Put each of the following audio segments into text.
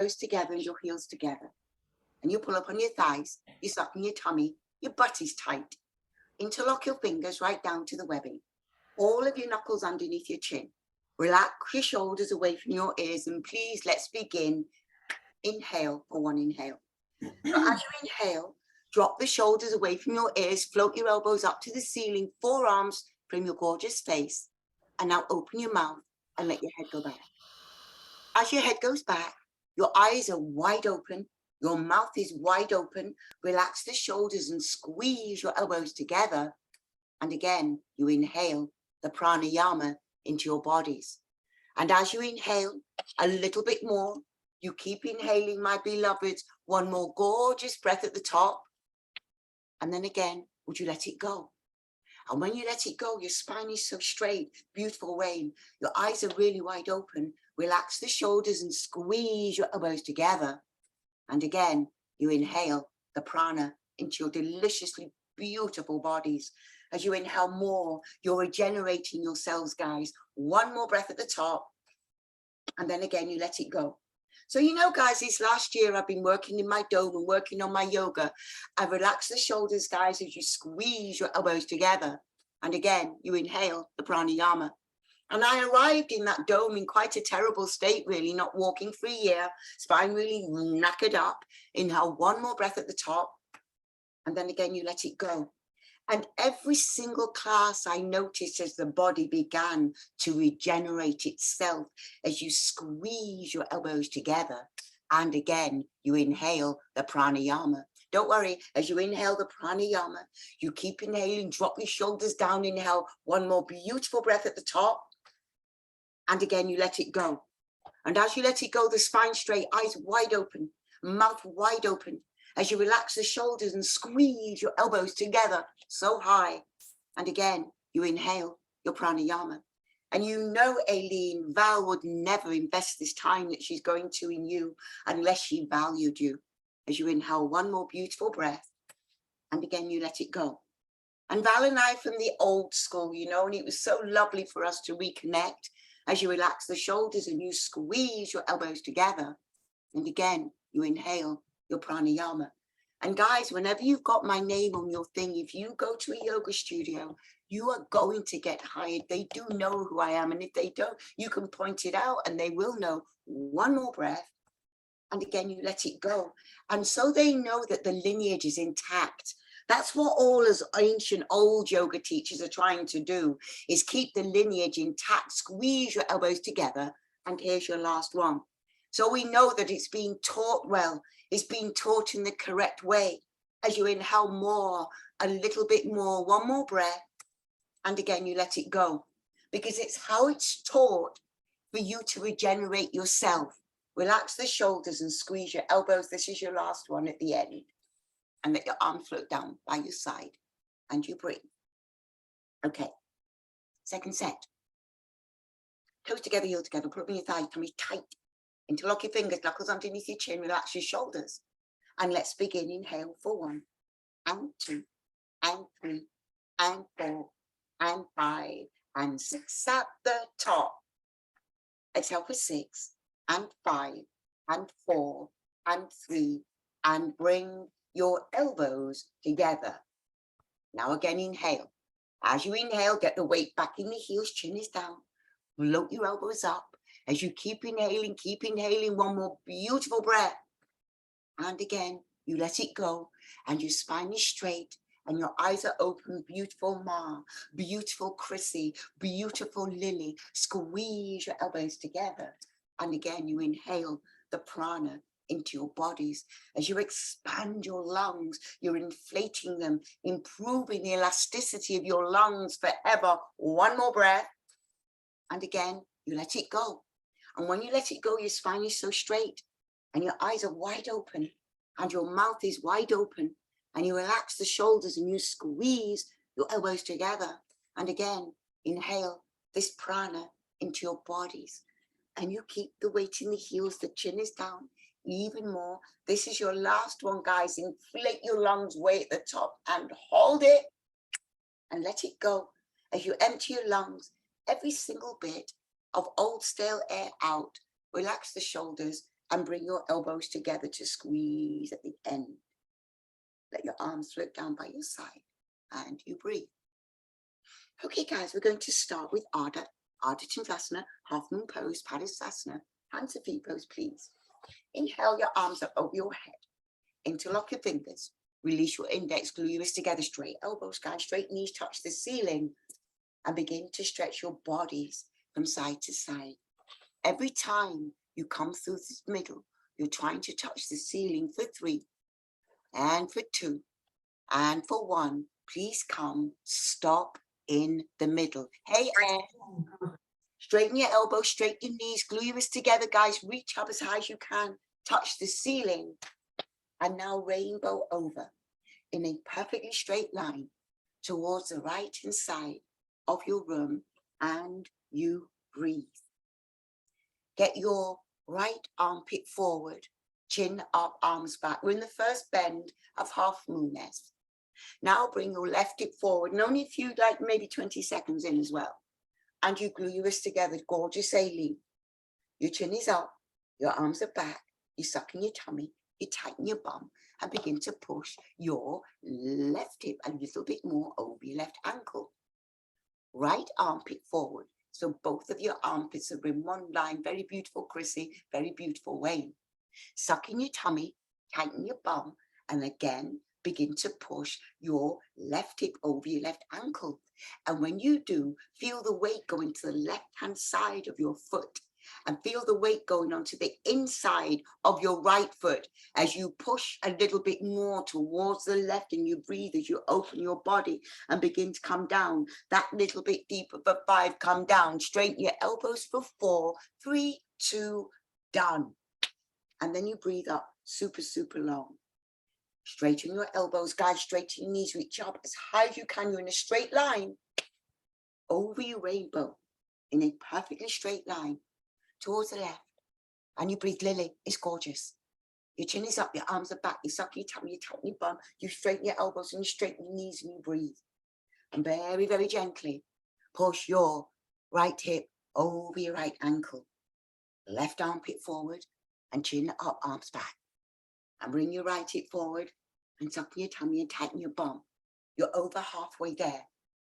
elbows together and your heels together. And you pull up on your thighs, you soften your tummy, your butt is tight. Interlock your fingers right down to the webbing. All of your knuckles underneath your chin. Relax your shoulders away from your ears, and please, let's begin. Inhale for one inhale. So as you inhale, drop the shoulders away from your ears, float your elbows up to the ceiling, forearms from your gorgeous face. And now open your mouth and let your head go back. As your head goes back, your eyes are wide open, your mouth is wide open. Relax the shoulders and squeeze your elbows together. And again, you inhale the pranayama into your bodies. And as you inhale a little bit more, you keep inhaling, my beloveds, one more gorgeous breath at the top. And then again, would you let it go? And when you let it go, your spine is so straight, beautiful Wayne. Your eyes are really wide open. Relax the shoulders and squeeze your elbows together. And again, you inhale the prana into your deliciously beautiful bodies. As you inhale more, you're regenerating your cells, guys. One more breath at the top. And then again, you let it go. So, you know, guys, this last year I've been working in my dome and working on my yoga. I relax the shoulders, guys, as you squeeze your elbows together. And again, you inhale the pranayama. And I arrived in that dome in quite a terrible state, really, not walking for a year, spine really knackered up. Inhale one more breath at the top. And then again, you let it go. And every single class I noticed as the body began to regenerate itself as you squeeze your elbows together. And again, you inhale the pranayama. Don't worry, as you inhale the pranayama, you keep inhaling, drop your shoulders down, inhale one more beautiful breath at the top. And again, you let it go. And as you let it go, the spine straight, eyes wide open, mouth wide open. As you relax the shoulders and squeeze your elbows together so high. And again, you inhale your pranayama. And you know, Aileen, Val would never invest this time that she's going to in you unless she valued you. As you inhale one more beautiful breath. And again, you let it go. And Val and I from the old school, you know, and it was so lovely for us to reconnect as you relax the shoulders and you squeeze your elbows together. And again, you inhale your pranayama. And guys, whenever you've got my name on your thing, if you go to a yoga studio, you are going to get hired. They do know who I am. And if they don't, you can point it out and they will know. One more breath. And again, you let it go. And so they know that the lineage is intact. That's what all us ancient old yoga teachers are trying to do, is keep the lineage intact. Squeeze your elbows together. And here's your last one. So we know that it's being taught well. It's being taught in the correct way. As you inhale more, a little bit more, one more breath. And again, you let it go. Because it's how it's taught for you to regenerate yourself. Relax the shoulders and squeeze your elbows. This is your last one at the end. And let your arms float down by your side. And you breathe. Okay. Second set. Toes together, heel together. Put up in your thighs, tummy tight. Interlock your fingers, knuckles underneath your chin, relax your shoulders. And let's begin. Inhale for 1, and 2, and 3, and 4, and 5, and 6 at the top. Exhale for 6, and 5, and 4, and 3, and bring your elbows together. Now again, inhale. As you inhale, get the weight back in the heels, chin is down. Float your elbows up. As you keep inhaling, one more beautiful breath. And again, you let it go and your spine is straight and your eyes are open. Beautiful Ma, beautiful Chrissy, beautiful Lily. Squeeze your elbows together. And again, you inhale the prana into your bodies. As you expand your lungs, you're inflating them, improving the elasticity of your lungs forever. One more breath. And again, you let it go. And when you let it go, your spine is so straight and your eyes are wide open and your mouth is wide open and you relax the shoulders and you squeeze your elbows together. And again, inhale this prana into your bodies and you keep the weight in the heels, the chin is down even more. This is your last one, guys. Inflate your lungs way at the top and hold it and let it go as you empty your lungs, every single bit of old stale air out. Relax the shoulders and bring your elbows together to squeeze at the end. Let your arms float down by your side and you breathe. Okay, guys, we're going to start with Ardha Chandrasana, half moon pose, Padasana, hands and feet pose, please. Inhale your arms up over your head. Interlock your fingers. Release your index, glue your wrists together, straight elbows, guys, straight knees touch the ceiling, and begin to stretch your bodies from side to side. Every time you come through this middle, you're trying to touch the ceiling for 3, and for 2, and for 1. Please come, stop in the middle. Hey, straighten your elbows, straighten your knees, glue your wrists together, guys. Reach up as high as you can, touch the ceiling, and now rainbow over in a perfectly straight line towards the right hand side of your room, and you breathe. Get your right armpit forward, chin up, arms back. We're in the first bend of half moon S. Now bring your left hip forward, and only a few, like maybe 20 seconds in as well. And you glue your wrists together, gorgeous Aileen. Your chin is up, your arms are back, you suck in your tummy, you tighten your bum, and begin to push your left hip a little bit more over your left ankle. Right armpit forward, so both of your armpits are in one line. Very beautiful, Chrissy, very beautiful, Wayne. Suck in your tummy, tighten your bum, and again, begin to push your left hip over your left ankle. And when you do, feel the weight going to the left-hand side of your foot, and feel the weight going onto the inside of your right foot as you push a little bit more towards the left, and you breathe as you open your body and begin to come down that little bit deeper for 5. Come down, straighten your elbows for 4, 3, 2, done. And then you breathe up super, super long. Straighten your elbows, guys, straighten your knees, reach up as high as you can. You're in a straight line over your rainbow in a perfectly straight line towards the left. And you breathe, Lily, it's gorgeous. Your chin is up, your arms are back, you suck your tummy, you tighten your bum, you straighten your elbows and you straighten your knees and you breathe. And very, very gently push your right hip over your right ankle. Left armpit forward and chin up, arms back. And bring your right hip forward and suck in your tummy and tighten your bum. You're over halfway there.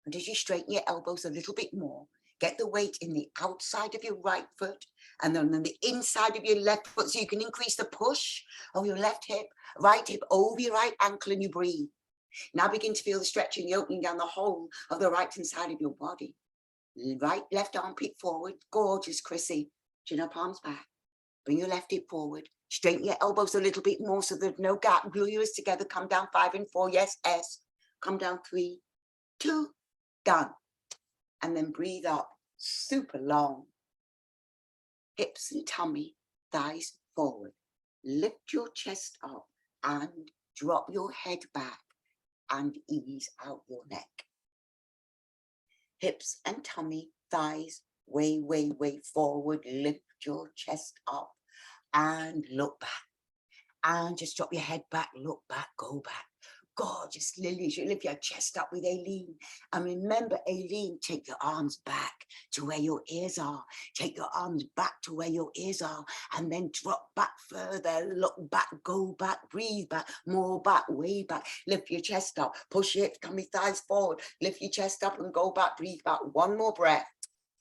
And as you straighten your elbows a little bit more, get the weight in the outside of your right foot and then on the inside of your left foot, so you can increase the push of your left hip, right hip over your right ankle, and you breathe. Now begin to feel the stretching, the opening down the whole of the right hand side of your body. Right, left armpit forward, gorgeous, Chrissy. Chin up, arms back. Bring your left hip forward. Straighten your elbows a little bit more so there's no gap. Glue your wrists together. Come down 5 and 4. Yes, S. Come down 3, 2, done. And then breathe up super long. Hips and tummy, thighs forward. Lift your chest up and drop your head back and ease out your neck. Hips and tummy, thighs way, way, way forward. Lift your chest up and look back. And just drop your head back, look back, go back. Gorgeous, Lily, you lift your chest up with Aileen. And remember, Aileen, take your arms back to where your ears are. Take your arms back to where your ears are. And then drop back further, look back, go back, breathe back, more back, way back. Lift your chest up, push your hips, tummy, thighs forward. Lift your chest up and go back, breathe back. One more breath.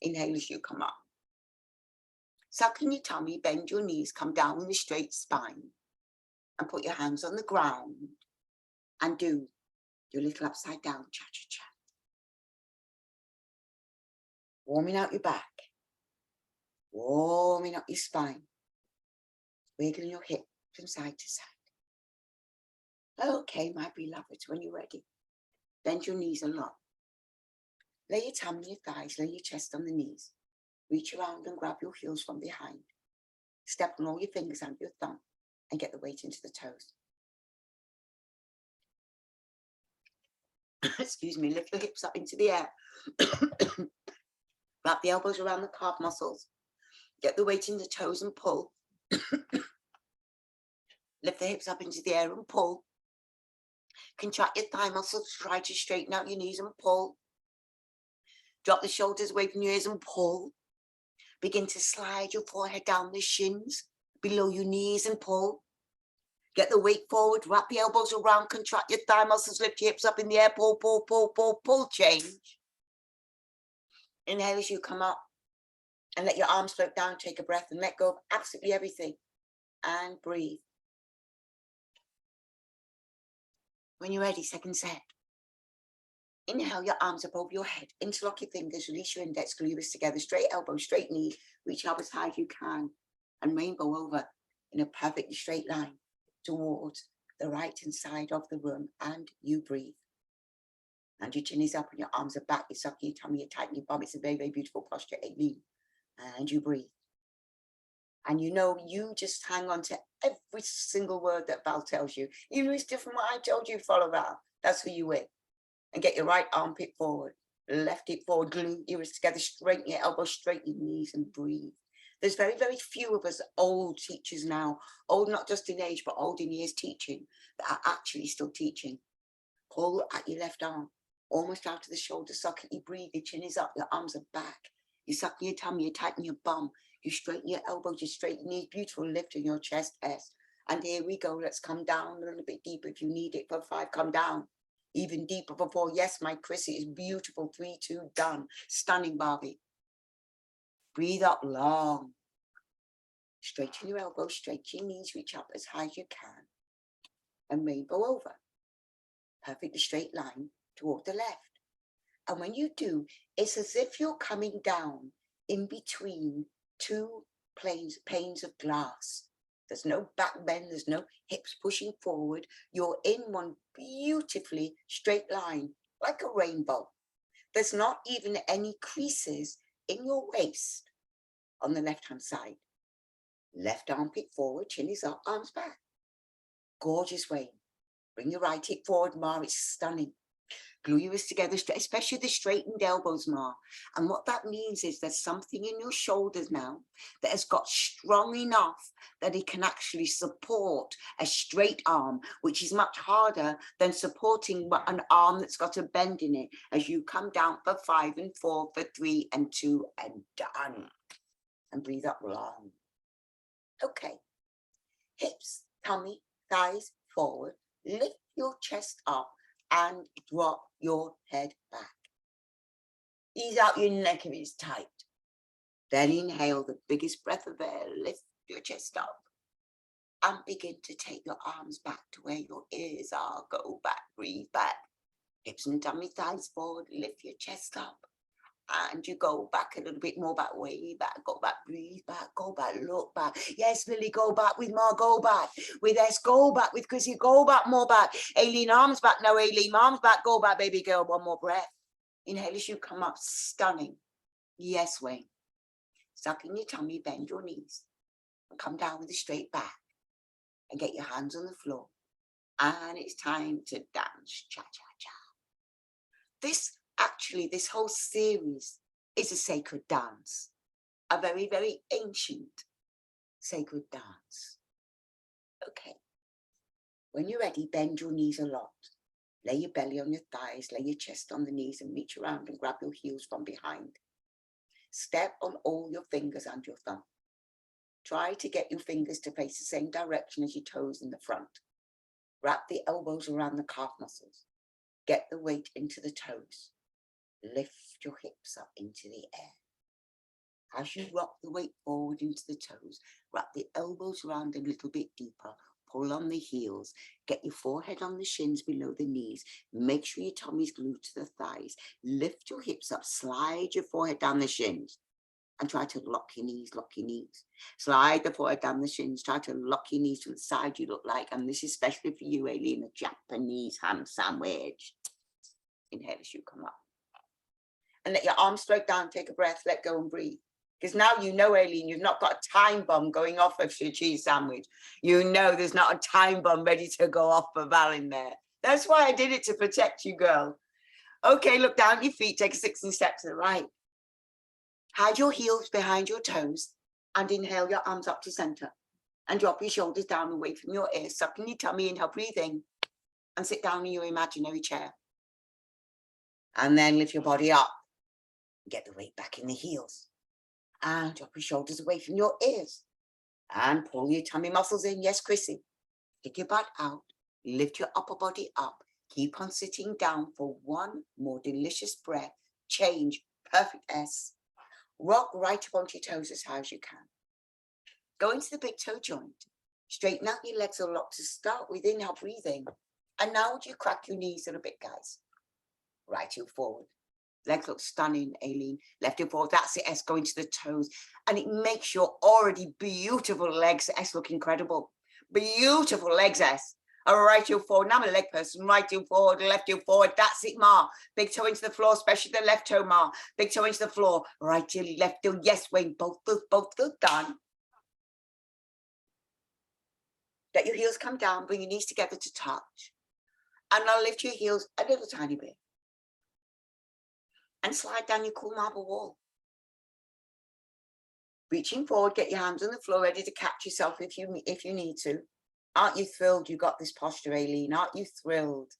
Inhale as you come up. Suck in your tummy, bend your knees, come down with a straight spine. And put your hands on the ground. And do your little upside down cha-cha-cha. Warming out your back. Warming up your spine. Wiggling your hip from side to side. Okay, my beloveds, when you're ready, bend your knees a lot. Lay your tummy on your thighs, lay your chest on the knees. Reach around and grab your heels from behind. Step on all your fingers and your thumb and get the weight into the toes. Excuse me, lift your hips up into the air. Wrap the elbows around the calf muscles. Get the weight in the toes and pull. Lift the hips up into the air and pull. Contract your thigh muscles, try to straighten out your knees and pull. Drop the shoulders away from your ears and pull. Begin to slide your forehead down the shins. below your knees and pull. Get the weight forward, wrap your elbows around, contract your thigh muscles, lift your hips up in the air, pull, pull, pull, pull, pull, change. Inhale as you come up and let your arms float down, take a breath and let go of absolutely everything and breathe. When you're ready, second set. Inhale your arms up over your head, interlock your fingers, release your index, glue your wrists together, straight elbow, straight knee, reach up as high as you can and rainbow over in a perfectly straight line towards the right hand side of the room, and you breathe. And your chin is up and your arms are back, you're sucking your tummy, you're tightening your bum. It's a very, very beautiful posture, Aileen. And you breathe. And you know, you just hang on to every single word that Val tells you. Even if it's different what I told you, follow Val. That's who you with. And get your right armpit forward, left hip forward, glue your wrists together, straighten your elbows, straighten your knees and breathe. There's very, very few of us old teachers now, old not just in age, but old in years teaching, that are actually still teaching. Pull at your left arm, almost out to the shoulder socket. You breathe, your chin is up, your arms are back. You suck your tummy, you tighten your bum, you straighten your elbows, you straighten your knees, beautiful lift in your chest, S. And here we go, let's come down a little bit deeper. If you need it for 5, come down. Even deeper for 4. Yes, my Chrissy is beautiful. 3, 2, done. Stunning, Barbie. Breathe up long. Straighten your elbows, straighten your knees, reach up as high as you can. And rainbow over. Perfectly straight line toward the left. And when you do, it's as if you're coming down in between 2 panes of glass. There's no back bend, there's no hips pushing forward. You're in one beautifully straight line, like a rainbow. There's not even any creases in your waist on the left-hand side. Left armpit forward, chin is up, arms back. Gorgeous way. Bring your right hip forward, Ma, it's stunning. Glue your wrists together, especially the straightened elbows, Ma. And what that means is there's something in your shoulders now that has got strong enough that it can actually support a straight arm, which is much harder than supporting an arm that's got a bend in it as you come down for 5 and 4, for 3 and 2 and done. And breathe up long. Okay. Hips, tummy, thighs forward. Lift your chest up and drop your head back. Ease out your neck if it's tight. Then inhale the biggest breath of air, lift your chest up and begin to take your arms back to where your ears are. Go back, breathe back. Hips and tummy, thighs forward, lift your chest up. And you go back a little bit more, back, way back, go back, breathe back, go back, look back. Yes, Lily, go back with more, go back. With S, go back. With Chrissy, go back, more back. Aileen, arms back now, Aileen, arms back, go back, baby girl, one more breath. Inhale as you come up, stunning. Yes, Wayne. Suck in your tummy, bend your knees. And come down with a straight back. And get your hands on the floor. And it's time to dance, cha-cha-cha. This whole series is a sacred dance, a very, very ancient sacred dance. Okay. When you're ready, bend your knees a lot. Lay your belly on your thighs, lay your chest on the knees and reach around and grab your heels from behind. Step on all your fingers and your thumb. Try to get your fingers to face the same direction as your toes in the front. Wrap the elbows around the calf muscles. Get the weight into the toes. Lift your hips up into the air. As you rock the weight forward into the toes, wrap the elbows around a little bit deeper, pull on the heels, get your forehead on the shins below the knees, make sure your tummy's glued to the thighs, lift your hips up, slide your forehead down the shins, and try to lock your knees, Slide the forehead down the shins, try to lock your knees to the side you look like, and this is especially for you, Aileen, a Japanese ham sandwich. Inhale as you come up. And let your arms float down, take a breath, let go and breathe. Because now you know, Aileen, you've not got a time bomb going off of your cheese sandwich. You know there's not a time bomb ready to go off for Val in there. That's why I did it, to protect you, girl. Okay, look down at your feet, take a 16 steps to the right. Hide your heels behind your toes and inhale your arms up to center. And drop your shoulders down away from your ears, suck in your tummy, inhale, breathe in. And sit down in your imaginary chair. And then lift your body up. Get the weight back in the heels. And drop your shoulders away from your ears. And pull your tummy muscles in. Yes, Chrissy. Stick your butt out. Lift your upper body up. Keep on sitting down for one more delicious breath. Change. Perfect S. Rock right up onto your toes as high as you can. Go into the big toe joint. Straighten out your legs a lot to start with. Inhale, breathing. And now would you crack your knees a little bit, guys? Right heel forward. Legs look stunning, Aileen. Left heel forward. That's it, S. Go into the toes. And it makes your already beautiful legs, S, look incredible. Beautiful legs, S. All right, heel forward. Now I'm a leg person. Right heel forward, left heel forward. That's it, Ma. Big toe into the floor, especially the left toe, Ma. Big toe into the floor. Right heel, left heel. Yes, Wayne. Both good. Done. Let your heels come down. Bring your knees together to touch. And now lift your heels a little tiny bit. And slide down your cool marble wall. Reaching forward, get your hands on the floor, ready to catch yourself if you need to. Aren't you thrilled you got this posture, Aileen? Aren't you thrilled?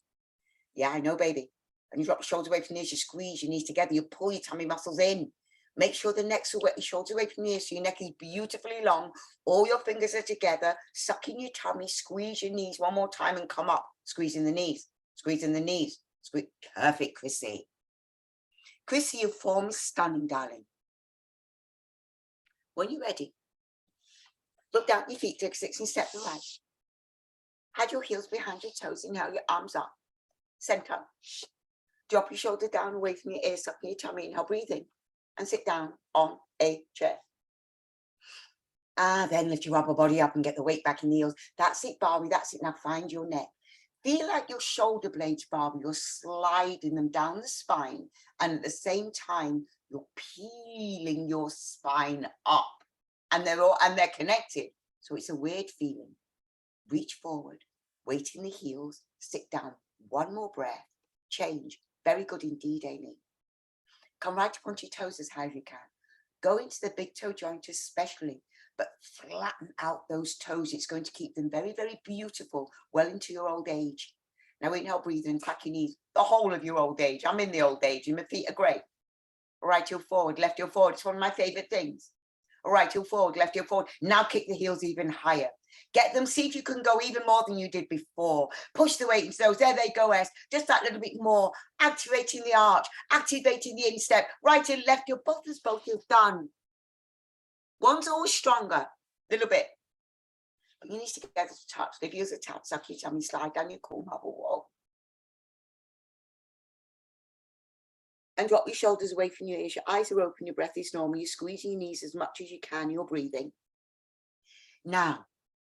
Yeah, I know, baby. And you drop your shoulders away from your knees, you squeeze your knees together, you pull your tummy muscles in. Make sure the neck's away, your shoulders away from your ears, so your neck is beautifully long. All your fingers are together, sucking your tummy, squeeze your knees one more time and come up. Squeezing the knees, squeezing the knees. Squeeze. Perfect, Chrissy. Chrissy, your form is stunning, darling. When you're ready, look down at your feet, take 16 steps to the right. Had your heels behind your toes, inhale your arms up. Center. Drop your shoulder down away from your ears, suck your tummy, inhale, breathing. And sit down on a chair. Then lift your upper body up and get the weight back in the heels. That's it, Barbie, that's it. Now find your neck. Feel like your shoulder blades, Barbie, you're sliding them down the spine. And at the same time, you're peeling your spine up. And they're connected. So it's a weird feeling. Reach forward, weight in the heels, sit down. One more breath, change. Very good indeed, Amy. Come right up onto your toes as high as you can. Go into the big toe joint especially, but flatten out those toes. It's going to keep them very, very beautiful well into your old age. Now inhale, breathe and crack your knees. The whole of your old age. I'm in the old age and my feet are great. Right heel forward, left heel forward. It's one of my favorite things. Right heel forward, left heel forward. Now kick the heels even higher. Get them, see if you can go even more than you did before. Push the weight into those. There they go, S. Just that little bit more. Activating the arch, activating the instep. Right and left heel, both heels done. One's always stronger, a little bit. But you need to get to touch. The heels are touch, suck your tummy, slide down your cool marble wall. And drop your shoulders away from your ears. Your eyes are open, your breath is normal. You're squeezing your knees as much as you can. You're breathing. Now,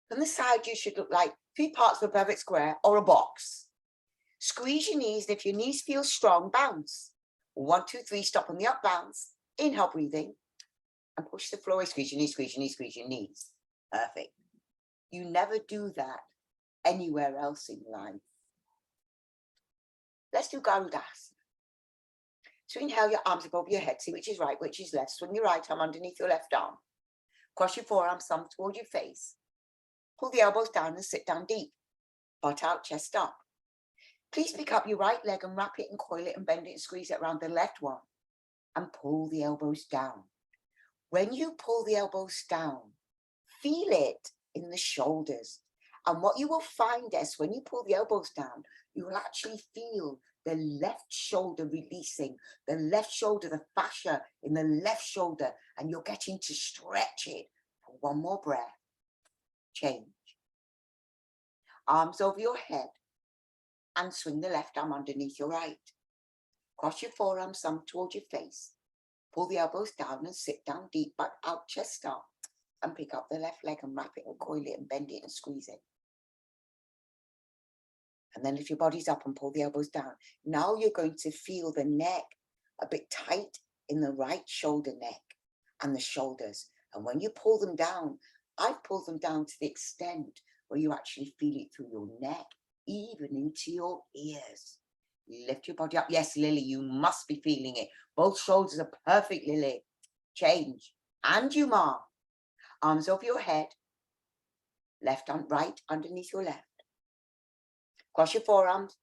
from the side, you should look like 3 parts of a perfect square or a box. Squeeze your knees. If your knees feel strong, bounce. 1, 2, 3, stop on the up bounce. Inhale, breathing. And push the floor away. Squeeze your knees, squeeze your knees, squeeze your knees. Perfect. You never do that anywhere else in life. Let's do Garudasana. So inhale your arms above your head. See which is right, which is left. Swing your right arm underneath your left arm. Cross your forearms, thumb toward your face. Pull the elbows down and sit down deep. Butt out, chest up. Please pick up your right leg and wrap it and coil it and bend it and squeeze it around the left one. And pull the elbows down. When you pull the elbows down, feel it in the shoulders. And what you will find is when you pull the elbows down, you will actually feel the left shoulder releasing, the left shoulder, the fascia in the left shoulder, and you're getting to stretch it for one more breath. Change. Arms over your head and swing the left arm underneath your right. Cross your forearms, thumb towards your face. Pull the elbows down and sit down deep, butt out, chest up, and pick up the left leg and wrap it and coil it and bend it and squeeze it. And then lift your bodies up and pull the elbows down. Now you're going to feel the neck a bit tight in the right shoulder neck and the shoulders. And when you pull them down, I've pulled them down to the extent where you actually feel it through your neck, even into your ears. Lift your body up. Yes, Lily, you must be feeling it. Both shoulders are perfect, Lily. Change. And you, Ma. Arms over your head. Left arm, right underneath your left. Cross your forearms,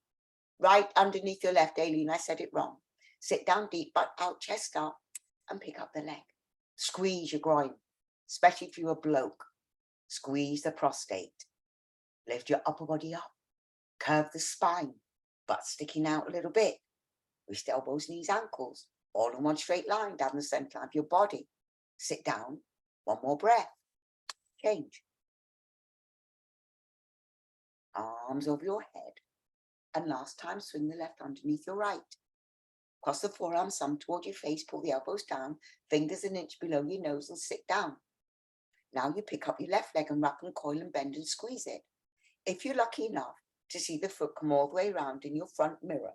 right underneath your left. Aileen, I said it wrong. Sit down deep, butt out, chest up, and pick up the leg. Squeeze your groin, especially if you're a bloke. Squeeze the prostate. Lift your upper body up. Curve the spine, butt sticking out a little bit. Wrist, elbows, knees, ankles, all in one straight line down the center of your body. Sit down. One more breath. Change. Arms over your head. And last time, swing the left underneath your right. Cross the forearms, thumb toward your face, pull the elbows down, fingers an inch below your nose and sit down. Now you pick up your left leg and wrap and coil and bend and squeeze it. If you're lucky enough to see the foot come all the way around in your front mirror,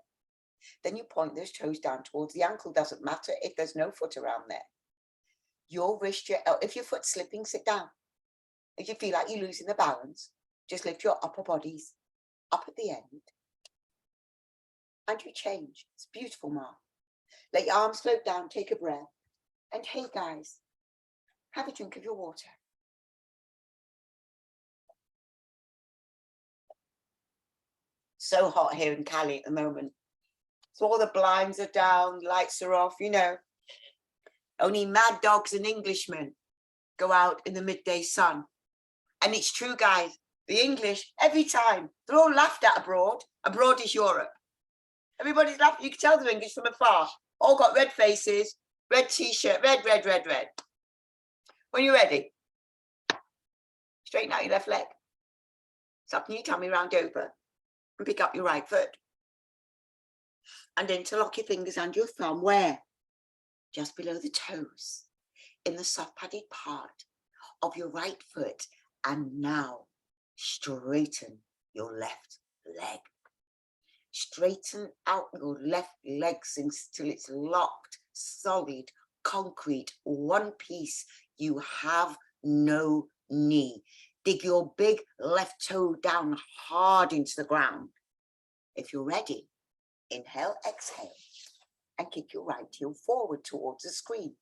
then you point those toes down towards the ankle. Doesn't matter if there's no foot around there. Your wrist, if your foot's slipping, sit down. If you feel like you're losing the balance, just lift your upper bodies up at the end. And you change. It's beautiful, Mark. Let your arms float down, take a breath. And hey, guys, have a drink of your water. So hot here in Cali at the moment. So all the blinds are down, lights are off, you know. Only mad dogs and Englishmen go out in the midday sun. And it's true, guys, the English, every time, they're all laughed at abroad. Abroad is Europe. Everybody's laughing. You can tell they're English from afar. All got red faces, red t-shirt, red. When you're ready, straighten out your left leg. Suck your tummy round over and pick up your right foot. And interlock your fingers and your thumb where? Just below the toes, in the soft padded part of your right foot. And now straighten your left leg. Straighten out your left leg until it's locked, solid, concrete, one piece. You have no knee. Dig your big left toe down hard into the ground. If you're ready, inhale, exhale, and kick your right heel forward towards the screen.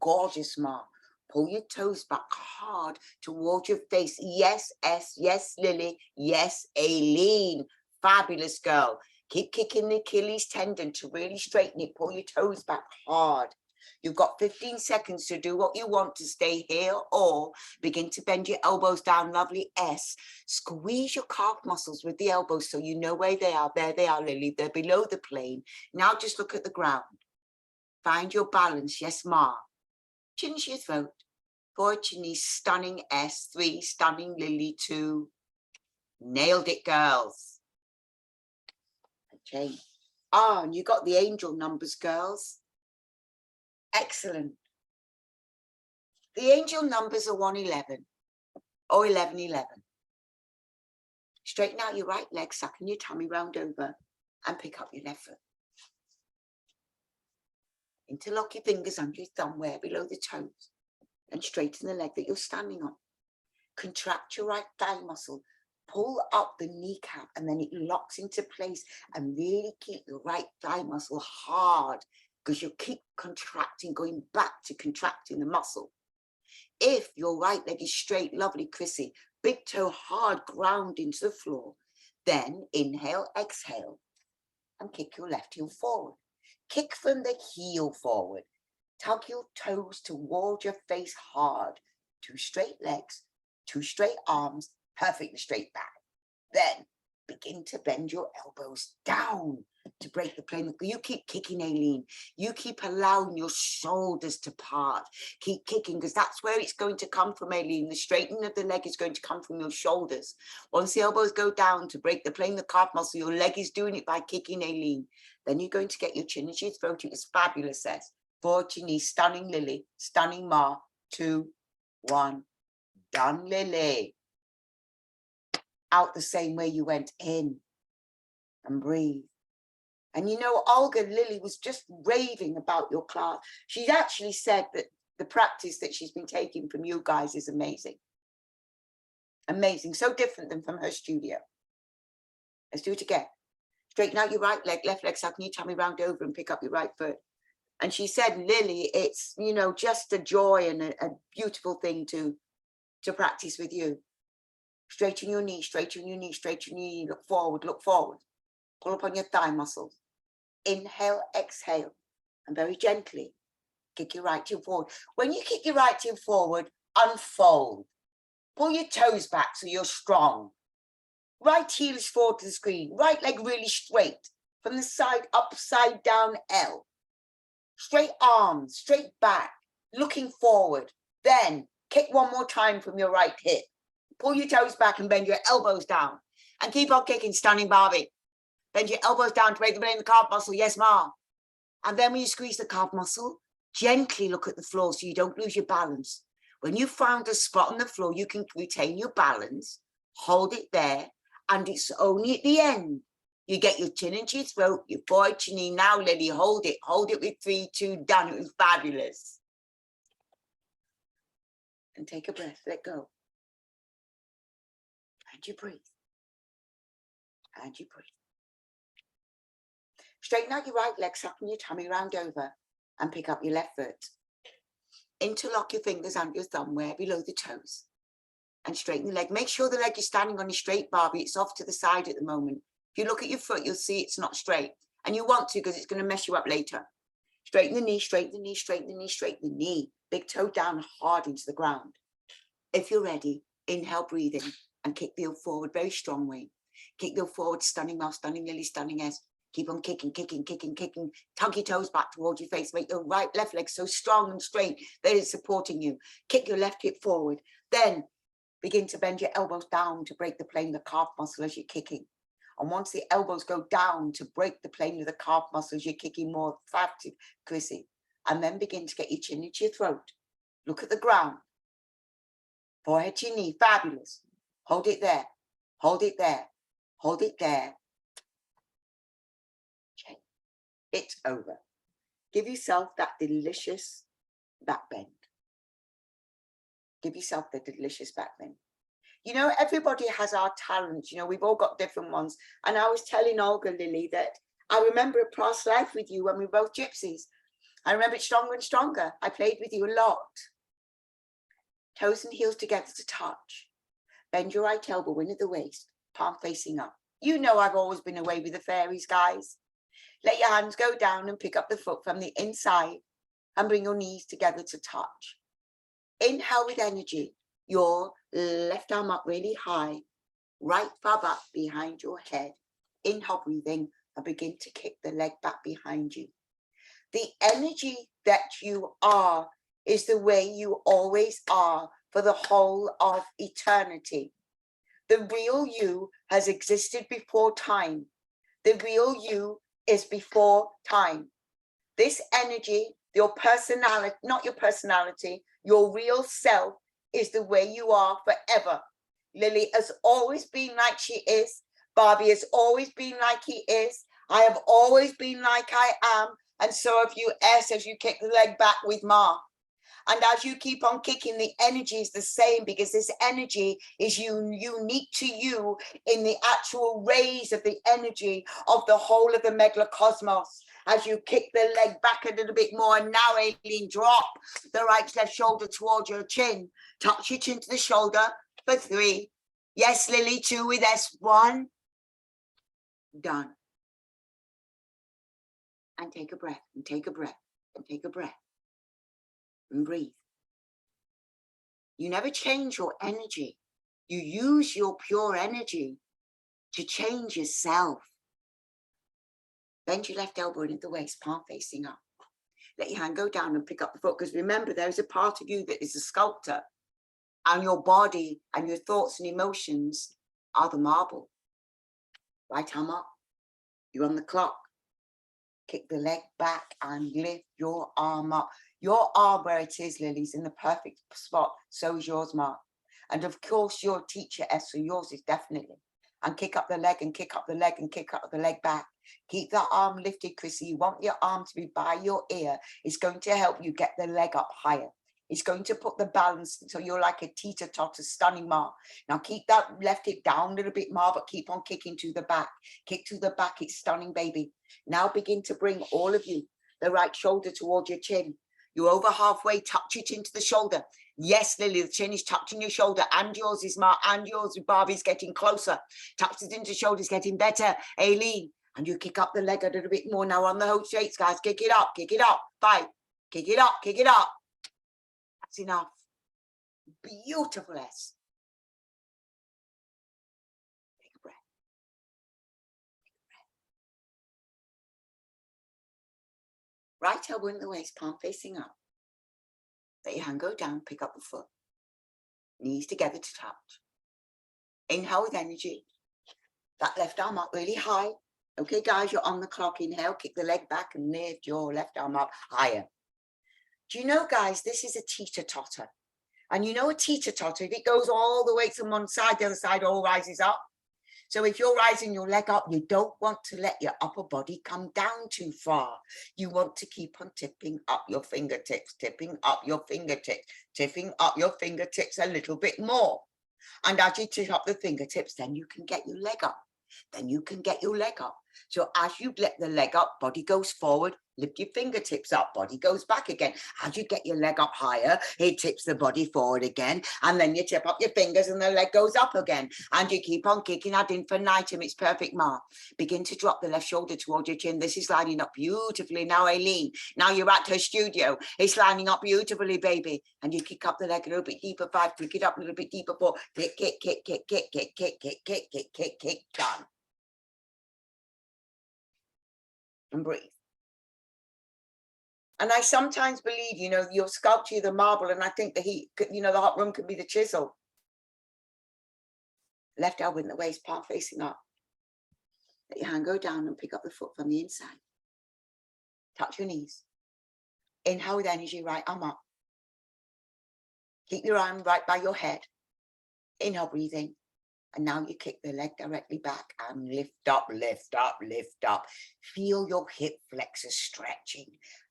Gorgeous, Ma. Pull your toes back hard towards your face. Yes, yes, Lily. Yes, Aileen. Fabulous girl. Keep kicking the Achilles tendon to really straighten it. Pull your toes back hard. You've got 15 seconds to do what you want to stay here or begin to bend your elbows down. Lovely S. Squeeze your calf muscles with the elbows so you know where they are. There they are, Lily. They're below the plane. Now just look at the ground. Find your balance. Yes, Ma. Chin to your throat. 4 chinny, stunning S. 3, stunning Lily. 2. Nailed it, girls. Okay. And you got the angel numbers, girls. Excellent. The angel numbers are 111 or 1111. Straighten out your right leg, sucking your tummy round over and pick up your left foot. Interlock your fingers under your thumb where below the toes and straighten the leg that you're standing on. Contract your right thigh muscle. Pull up the kneecap and then it locks into place, and really keep your right thigh muscle hard because you'll keep contracting, going back to contracting the muscle. If your right leg is straight, lovely, Chrissy, big toe hard, ground into the floor, then inhale, exhale, and kick your left heel forward. Kick from the heel forward. Tug your toes toward your face hard. 2 straight legs, 2 straight arms, perfectly straight back. Then begin to bend your elbows down to break the plane. You keep kicking, Aileen. You keep allowing your shoulders to part. Keep kicking because that's where it's going to come from, Aileen. The straightening of the leg is going to come from your shoulders. Once the elbows go down to break the plane, the calf muscle, your leg is doing it by kicking, Aileen. Then you're going to get your chin into your throat. It was fabulous, Seth. 4 chinny, stunning Lily, stunning Ma. 2, 1, done, Lily. Out the same way you went in, and breathe. And you know, Olga Lily was just raving about your class. She's actually said that the practice that she's been taking from you guys is amazing. Amazing, so different than from her studio. Let's do it again. Straighten out your right leg, left leg, sucking your tummy round over and pick up your right foot. And she said, Lily, it's, you know, just a joy and a beautiful thing to practice with you. Straighten your knee, straighten your knee, straighten your knee, look forward, look forward. Pull up on your thigh muscles. Inhale, exhale, and very gently kick your right heel forward. When you kick your right heel forward, unfold. Pull your toes back so you're strong. Right heel is forward to the screen. Right leg really straight. From the side, upside down L. Straight arms, straight back, looking forward. Then kick one more time from your right hip. Pull your toes back and bend your elbows down. And keep on kicking, standing Barbie. Bend your elbows down to break the blade of the calf muscle. Yes, ma. And then when you squeeze the calf muscle, gently look at the floor so you don't lose your balance. When you found a spot on the floor, you can retain your balance, hold it there, and it's only at the end. You get your chin into your throat, your forehead to your knee. Now, Lily, hold it. Hold it with 3, 2, done. It was fabulous. And take a breath. Let go. And you breathe. And you breathe. Straighten out your right leg, sucking your tummy round over, and pick up your left foot. Interlock your fingers under your thumb, where below the toes, and straighten the leg. Make sure the leg is standing on a straight, Barbie. It's off to the side at the moment. If you look at your foot, you'll see it's not straight, and you want to because it's going to mess you up later. Straighten the knee, straighten the knee, straighten the knee, straighten the knee. Big toe down hard into the ground. If you're ready, inhale, breathe in, and kick the heel forward, very strong way. Kick the heel forward, stunning mouth, stunning Lily, stunning S. Keep on kicking, kicking, kicking, kicking. Tug your toes back towards your face. Make your left leg so strong and straight that it's supporting you. Kick your left hip forward. Then begin to bend your elbows down to break the plane of the calf muscle as you're kicking. And once the elbows go down to break the plane of the calf muscles, you're kicking more fast, Chrissy. And then begin to get your chin into your throat. Look at the ground. Forehead to your knee. Fabulous. Hold it there. Hold it there. Hold it there. It's over. Give yourself that delicious back bend. Give yourself the delicious back bend. You know, everybody has our talents. You know, we've all got different ones. And I was telling Olga, Lily, that I remember a past life with you when we were both gypsies. I remember it stronger and stronger. I played with you a lot. Toes and heels together to touch. Bend your right elbow in at the waist, palm facing up. You know I've always been away with the fairies, guys. Let your hands go down and pick up the foot from the inside and bring your knees together to touch. Inhale with energy, your left arm up really high, right thumb up behind your head. Inhale, breathing, and begin to kick the leg back behind you. The energy that you are is the way you always are for the whole of eternity. The real you has existed before time. The real you is before time. This energy, your personality, not your personality, your real self is the way you are forever. Lily has always been like she is. Barbie has always been like he is. I have always been like I am. And so have you, S, as you kick the leg back with Ma. And as you keep on kicking, the energy is the same because this energy is unique to you in the actual rays of the energy of the whole of the megalocosmos. As you kick the leg back a little bit more, and now, Aileen, drop the right left shoulder towards your chin. Touch your chin to the shoulder for 3. Yes, Lily, 2 with S. 1. Done. And take a breath, and take a breath, and take a breath. And breathe. You never change your energy. You use your pure energy to change yourself. Bend your left elbow into the waist, palm facing up. Let your hand go down and pick up the foot, because remember, there's a part of you that is a sculptor, and your body and your thoughts and emotions are the marble. Right arm up. You're on the clock. Kick the leg back and lift your arm up. Your arm where it is, Lily's in the perfect spot. So is yours, Mark. And of course, your teacher, S, so yours is definitely. And kick up the leg and kick up the leg and kick up the leg back. Keep that arm lifted, Chrissy. You want your arm to be by your ear. It's going to help you get the leg up higher. It's going to put the balance so you're like a teeter-totter, stunning Ma. Now keep that left hip down a little bit, Ma, but keep on kicking to the back. Kick to the back, it's stunning, baby. Now begin to bring all of you, the right shoulder towards your chin. You're over halfway, touch your chin to the shoulder. Yes, Lily, the chin is touching your shoulder, and yours is Ma, and yours with Barbie's getting closer. Touch it into the shoulders, getting better. Aileen, and you kick up the leg a little bit more now on the whole straights, guys. Kick it up, 5. Kick it up, kick it up. That's enough. Beautiful, S. Right elbow in the waist, palm facing up. Let your hand go down, pick up the foot. Knees together to touch. Inhale with energy. That left arm up really high. Okay, guys, you're on the clock. Inhale, kick the leg back and lift your left arm up higher. Do you know, guys, this is a teeter-totter. And you know a teeter-totter, if it goes all the way to one side, the other side all rises up. So if you're rising your leg up, you don't want to let your upper body come down too far. You want to keep on tipping up your fingertips, tipping up your fingertips, tipping up your fingertips a little bit more. And as you tip up the fingertips, then you can get your leg up. Then you can get your leg up. So as you let the leg up, body goes forward, lift your fingertips up, body goes back again. As you get your leg up higher, it tips the body forward again. And then you tip up your fingers and the leg goes up again. And you keep on kicking ad infinitum. It's perfect, Ma. Begin to drop the left shoulder towards your chin. This is lining up beautifully. Now, Aileen, now you're at her studio. It's lining up beautifully, baby. And you kick up the leg a little bit deeper. 5, kick it up a little bit deeper. 4, kick, kick, kick, kick, kick, kick, kick, kick, kick, kick, kick, kick, done. And breathe. And I sometimes believe, you know, you'll sculpture the marble, and I think the heat, you know, the hot room can be the chisel. Left elbow in the waist, palm facing up. Let your hand go down and pick up the foot from the inside. Touch your knees. Inhale with energy, right arm up. Keep your arm right by your head. Inhale, breathing. And now you kick the leg directly back and lift up, lift up, lift up. Feel your hip flexors stretching.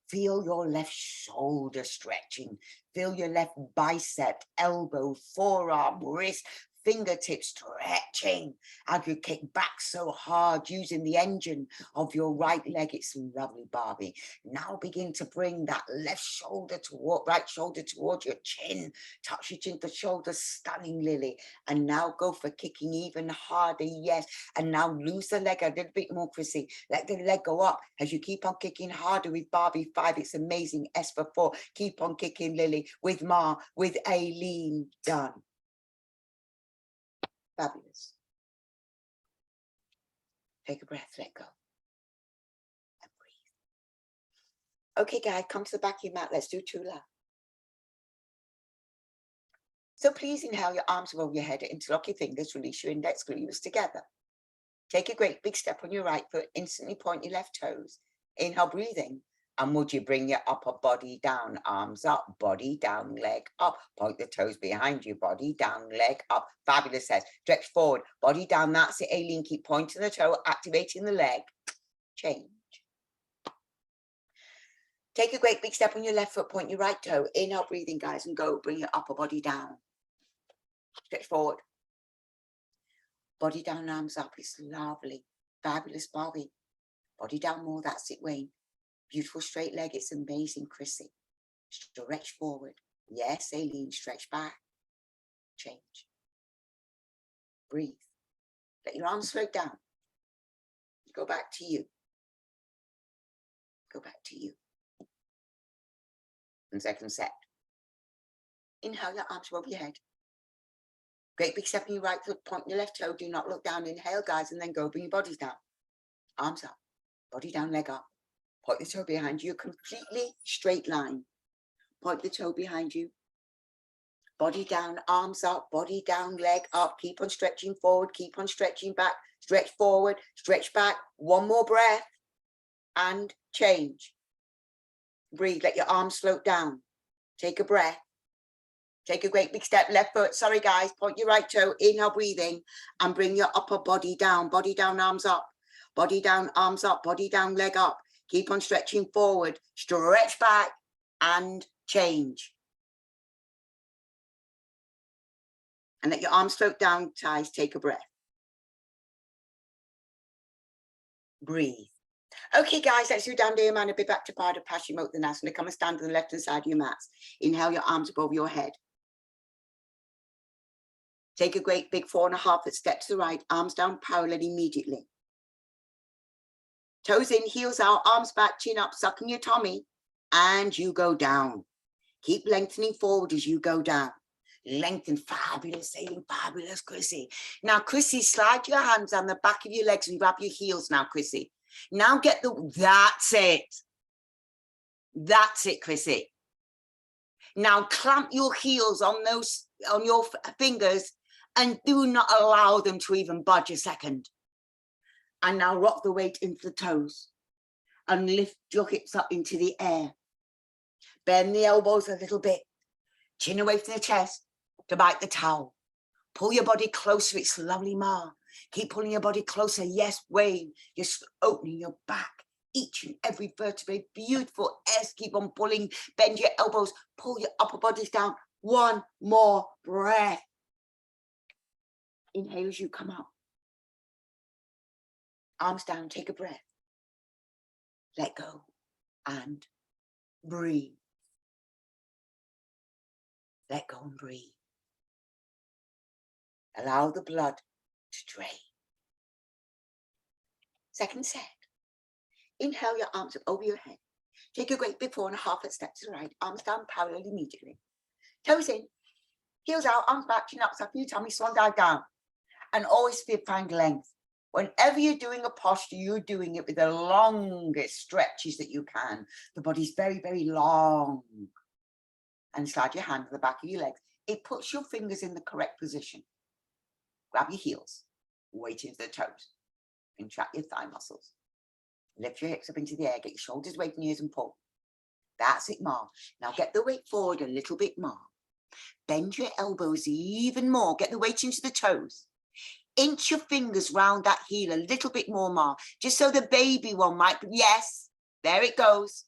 Feel your left shoulder stretching. Feel your left bicep, elbow, forearm, wrist, fingertips stretching. As you kick back so hard using the engine of your right leg. It's lovely, Barbie. Now begin to bring that left shoulder toward, right shoulder towards your chin. Touch your chin to shoulder, stunning, Lily. And now go for kicking even harder, yes. And now lose the leg a little bit more, Chrissy. Let the leg go up as you keep on kicking harder with Barbie. 5, it's amazing. S for 4, keep on kicking, Lily. With Ma, with Aileen, done. Fabulous. Take a breath, let go. And breathe. Okay, guys, come to the back of your mat. Let's do 2 left. So please inhale your arms above your head, interlock your fingers, release your index, glue yours together. Take a great big step on your right foot, instantly point your left toes. Inhale, breathing. And would you bring your upper body down, arms up, body down, leg up, point the toes behind you, body down, leg up. Fabulous, head. Stretch forward, body down, that's it, Aileen. Keep pointing the toe, activating the leg. Change. Take a great big step on your left foot, point your right toe. Inhale, breathing, guys, and go. Bring your upper body down. Stretch forward. Body down, arms up. It's lovely. Fabulous, Barbie. Body down more, that's it, Wayne. Beautiful straight leg, it's amazing, Chrissy. Stretch forward. Yes, Aileen, stretch back. Change. Breathe. Let your arms float down. Go back to you. Go back to you. And second set. Inhale your arms above your head. Great big step on your right foot, point your left toe. Do not look down. Inhale, guys, and then go. Bring your bodies down. Arms up. Body down, leg up. Point the toe behind you, completely straight line. Point the toe behind you. Body down, arms up, body down, leg up. Keep on stretching forward, keep on stretching back. Stretch forward, stretch back. 1 more breath and change. Breathe, let your arms float down. Take a breath. Take a great big step, left foot. Sorry, guys, point your right toe. Inhale, breathing, and bring your upper body down. Body down, arms up. Body down, arms up, body down, leg up. Keep on stretching forward, stretch back and change. And let your arms float down, thighs, take a breath. Breathe. Okay, guys, let's do Dandayamana, a bit back to Pada Paschimottanasana. Come and stand on the left-hand side of your mats. Inhale your arms above your head. Take a great big 4.5 foot step to the right, arms down parallel immediately. Toes in, heels out, arms back, chin up, sucking your tummy, and you go down. Keep lengthening forward as you go down. Lengthen, fabulous, sailing, fabulous, Chrissy. Now, Chrissy, slide your hands on the back of your legs and grab your heels now, Chrissy. Now get the, that's it. That's it, Chrissy. Now clamp your heels on your fingers and do not allow them to even budge a second. And now rock the weight into the toes and lift your hips up into the air. Bend the elbows a little bit, chin away from the chest to bite the towel. Pull your body closer, it's lovely, Ma. Keep pulling your body closer, yes, Wayne. You're opening your back, each and every vertebrae, beautiful, yes, keep on pulling, bend your elbows, pull your upper bodies down. One more breath. Inhale as you come up. Arms down, take a breath. Let go and breathe. Let go and breathe. Allow the blood to drain. Second set. Inhale your arms up over your head. Take a great big 4.5 step to the right. Arms down parallel immediately. Toes in. Heels out. Arms back. Chin up. Suck your tummy. Swan dive down. And always find length. Whenever you're doing a posture, you're doing it with the longest stretches that you can. The body's very, very long. And slide your hand to the back of your legs. It puts your fingers in the correct position. Grab your heels. Weight into the toes. Contract your thigh muscles. Lift your hips up into the air. Get your shoulders away from your ears and pull. That's it, Ma. Now get the weight forward a little bit more. Bend your elbows even more. Get the weight into the toes. Inch your fingers round that heel a little bit more, Ma. Just so the baby one might, yes, there it goes.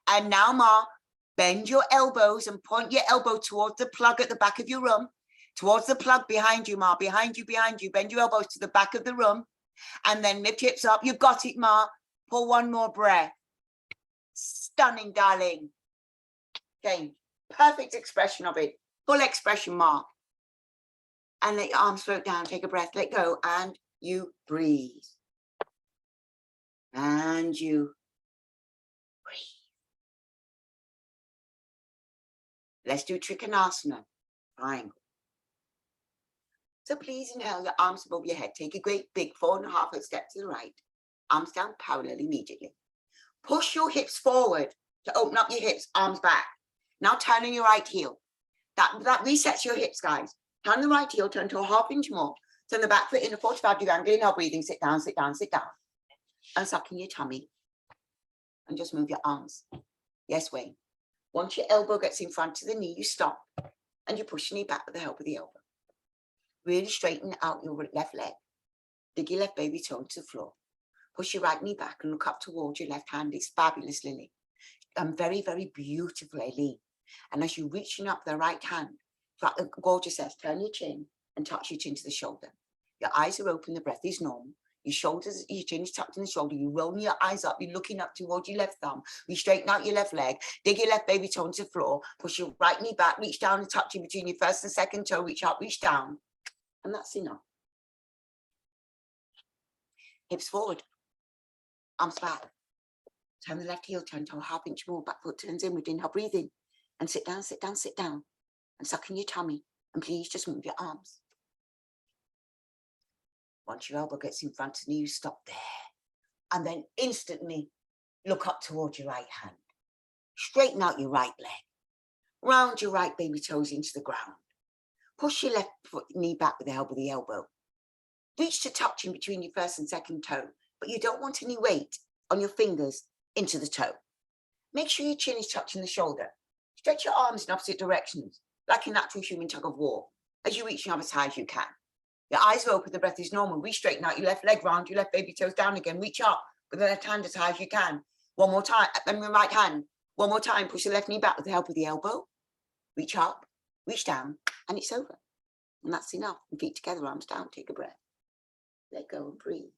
And now, Ma, bend your elbows and point your elbow towards the plug at the back of your room. Towards the plug behind you, Ma. Behind you, behind you. Bend your elbows to the back of the room. And then lift hips up. You've got it, Ma. Pull one more breath. Stunning, darling. Okay, perfect expression of it. Full expression, Ma. And let your arms float down. Take a breath. Let go. And you breathe. And you breathe. Let's do Trikonasana. Triangle. So please inhale your arms above your head. Take a great big 4.5 step to the right. Arms down parallel immediately. Push your hips forward to open up your hips. Arms back. Now turn on your right heel. That resets your hips, guys. Turn the right heel, turn to a 1/2 inch more. Turn the back foot in a 45-degree angle. Inhale, breathing. Sit down, sit down, sit down. And suck in your tummy. And just move your arms. Yes, Wayne. Once your elbow gets in front of the knee, you stop. And you push your knee back with the help of the elbow. Really straighten out your left leg. Dig your left baby toe to the floor. Push your right knee back and look up towards your left hand. It's fabulous, Lily. Very, very beautiful, Eileen. And as you're reaching up the right hand, like the gorgeous says, turn your chin and touch your chin to the shoulder. Your eyes are open, the breath is normal. Your shoulders, your chin is tucked in the shoulder. You're rolling your eyes up. You're looking up towards your left thumb. You straighten out your left leg. Dig your left baby toe into the floor. Push your right knee back. Reach down and touch in between your first and second toe. Reach up, reach down. And that's enough. Hips forward. Arms back. Turn the left heel, turn to a 1/2 inch more. Back foot turns inward. Inhale, breathe in. And sit down, sit down, sit down. And suck in your tummy. And please just move your arms. Once your elbow gets in front of the knee, you stop there. And then instantly look up towards your right hand. Straighten out your right leg. Round your right baby toes into the ground. Push your left foot knee back with the help of the elbow. Reach to touch in between your first and second toe, but you don't want any weight on your fingers into the toe. Make sure your chin is touching the shoulder. Stretch your arms in opposite directions, like a natural human tug of war, as you reach up as high as you can. Your eyes are open, the breath is normal. Re-straighten out your left leg, round your left baby toes down again. Reach up with the left hand as high as you can. One more time, then the right hand. One more time, push the left knee back with the help of the elbow. Reach up, reach down, and it's over. And that's enough. And feet together, arms down, take a breath. Let go and breathe.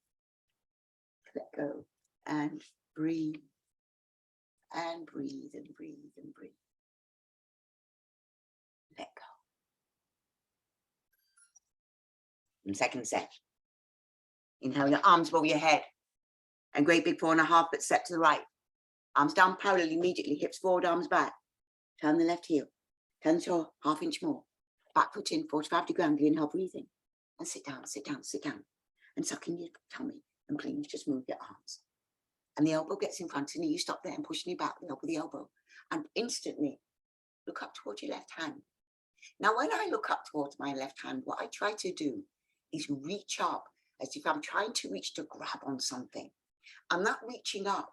Let go and breathe. And breathe and breathe and breathe. Let go. And second set. Inhale your arms above your head. And great big 4.5 but step to the right. Arms down parallel immediately. Hips forward, arms back. Turn the left heel. Turn to a 1/2 inch more. Back foot in, 45-degree angle. Inhale, breathing. And sit down, sit down, sit down. And suck in your tummy. And please just move your arms. And the elbow gets in front of you. You stop there and push your knee back with the help of the elbow. and instantly look up towards your left hand. Now, when I look up towards my left hand, what I try to do is reach up as if I'm trying to reach to grab on something. And that reaching up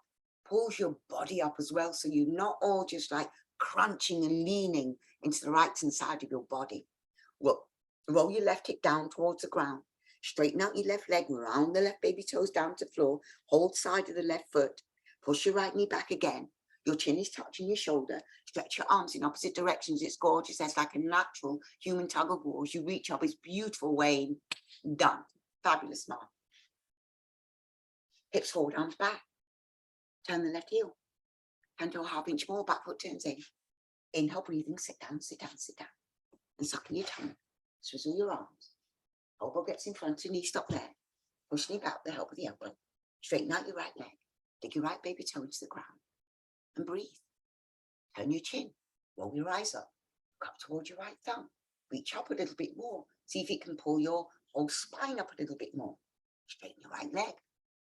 pulls your body up as well. So you're not all just like crunching and leaning into the right hand side of your body. Roll your left hip down towards the ground. Straighten out your left leg, round the left baby toes down to the floor. Hold side of the left foot. Push your right knee back again. Your chin is touching your shoulder. Stretch your arms in opposite directions. It's gorgeous. That's like a natural human tug of war. As you reach up, it's beautiful, Wayne. Done. Fabulous, smile. Hips forward, arms back. Turn the left heel. Hand to a half inch more. Back foot turns in. Inhale, breathing. Sit down, sit down, sit down. And suck in your tongue. Swizzle your arms. Elbow gets in front of knee, stop there. Push knee back with the help of the elbow. Straighten out your right leg. Dig your right baby toe into the ground. And breathe. Turn your chin. Roll your eyes up. Look up towards your right thumb. Reach up a little bit more. See if you can pull your whole spine up a little bit more. Straighten your right leg.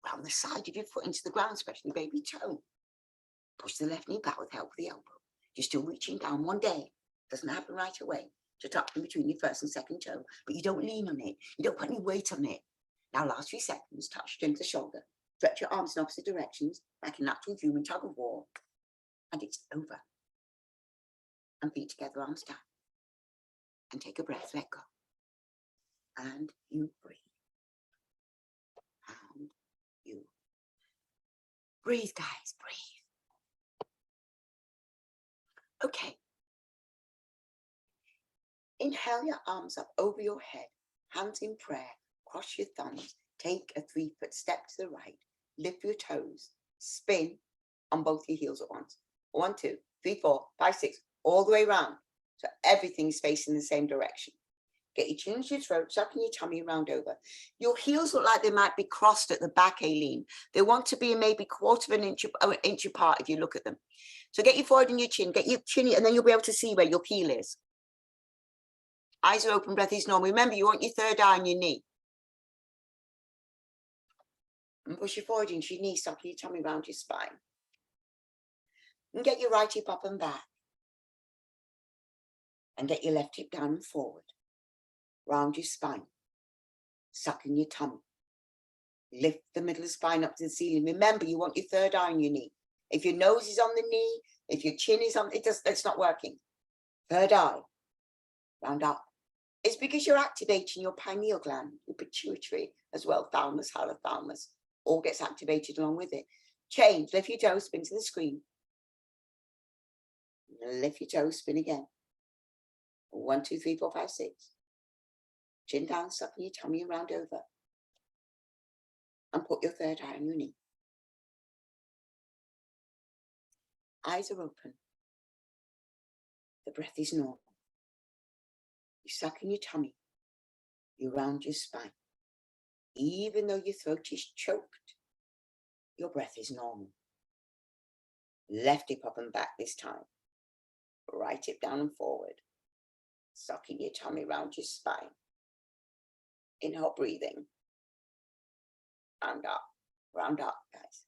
Round the side of your foot into the ground, especially baby toe. Push the left knee back with help of the elbow. You're still reaching down one day. Doesn't happen right away. To tuck in between your first and second toe, but you don't lean on it. You don't put any weight on it. Now, last 3 seconds, touch chin to shoulder. Stretch your arms in opposite directions, like a natural human tug of war. And it's over. And feet together, arms down. And take a breath, let go. And you breathe. And you breathe, guys, breathe. Okay. Inhale your arms up over your head, hands in prayer, cross your thumbs, take a 3-foot step to the right, lift your toes, spin on both your heels at once. 1, 2, 3, 4, 5, 6, all the way around. So everything is facing the same direction. Get your chin to your throat, sucking your tummy round over. Your heels look like they might be crossed at the back, Aileen. They want to be maybe 1/4 of an inch apart if you look at them. So get your forehead and your chin, get your chin, and then you'll be able to see where your heel is. Eyes are open, breath is normal. Remember, you want your third eye on your knee. And push your forehead into your knee, sucking your tummy around your spine. And get your right hip up and back. And get your left hip down and forward. Round your spine. Sucking your tummy. Lift the middle of the spine up to the ceiling. Remember, you want your third eye on your knee. If your nose is on the knee, if your chin is on, it's not working. Third eye. Round up. It's because you're activating your pineal gland, your pituitary as well, thalamus, hypothalamus, all gets activated along with it. Change, lift your toes, spin to the screen. Lift your toes, spin again. 1, 2, 3, 4, 5, 6. Chin down, sucking your tummy around over. And put your third eye on your knee. Eyes are open. The breath is normal. You suck in your tummy. You round your spine. Even though your throat is choked, your breath is normal. Left hip up and back this time. Right hip down and forward. Sucking your tummy round your spine. Inhale, breathing. Round up, guys.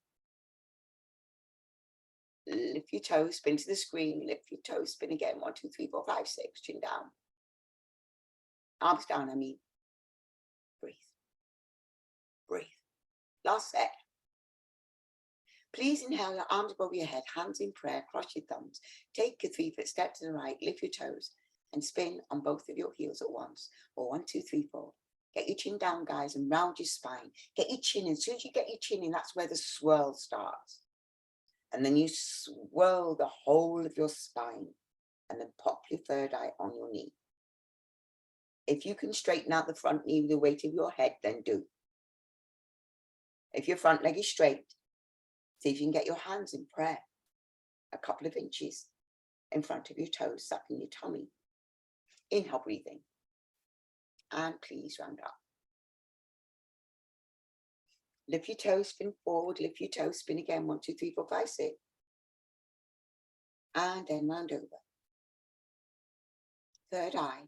Lift your toes, spin to the screen. Lift your toes, spin again. 1, 2, 3, 4, 5, 6. Chin down. Arms down, I mean. Breathe. Breathe. Last set. Please inhale your arms above your head, hands in prayer, cross your thumbs. Take a 3-foot step to the right, lift your toes, and spin on both of your heels at once. Or 1, 2, 3, 4. Get your chin down, guys, and round your spine. Get your chin in. As soon as you get your chin in, that's where the swirl starts. And then you swirl the whole of your spine. And then pop your third eye on your knee. If you can straighten out the front knee with the weight of your head, then do. If your front leg is straight, see if you can get your hands in prayer. A couple of inches in front of your toes, sucking your tummy. Inhale, breathing. And please round up. Lift your toes, spin forward, lift your toes, spin again. 1, 2, 3, 4, 5, 6. And then round over. Third eye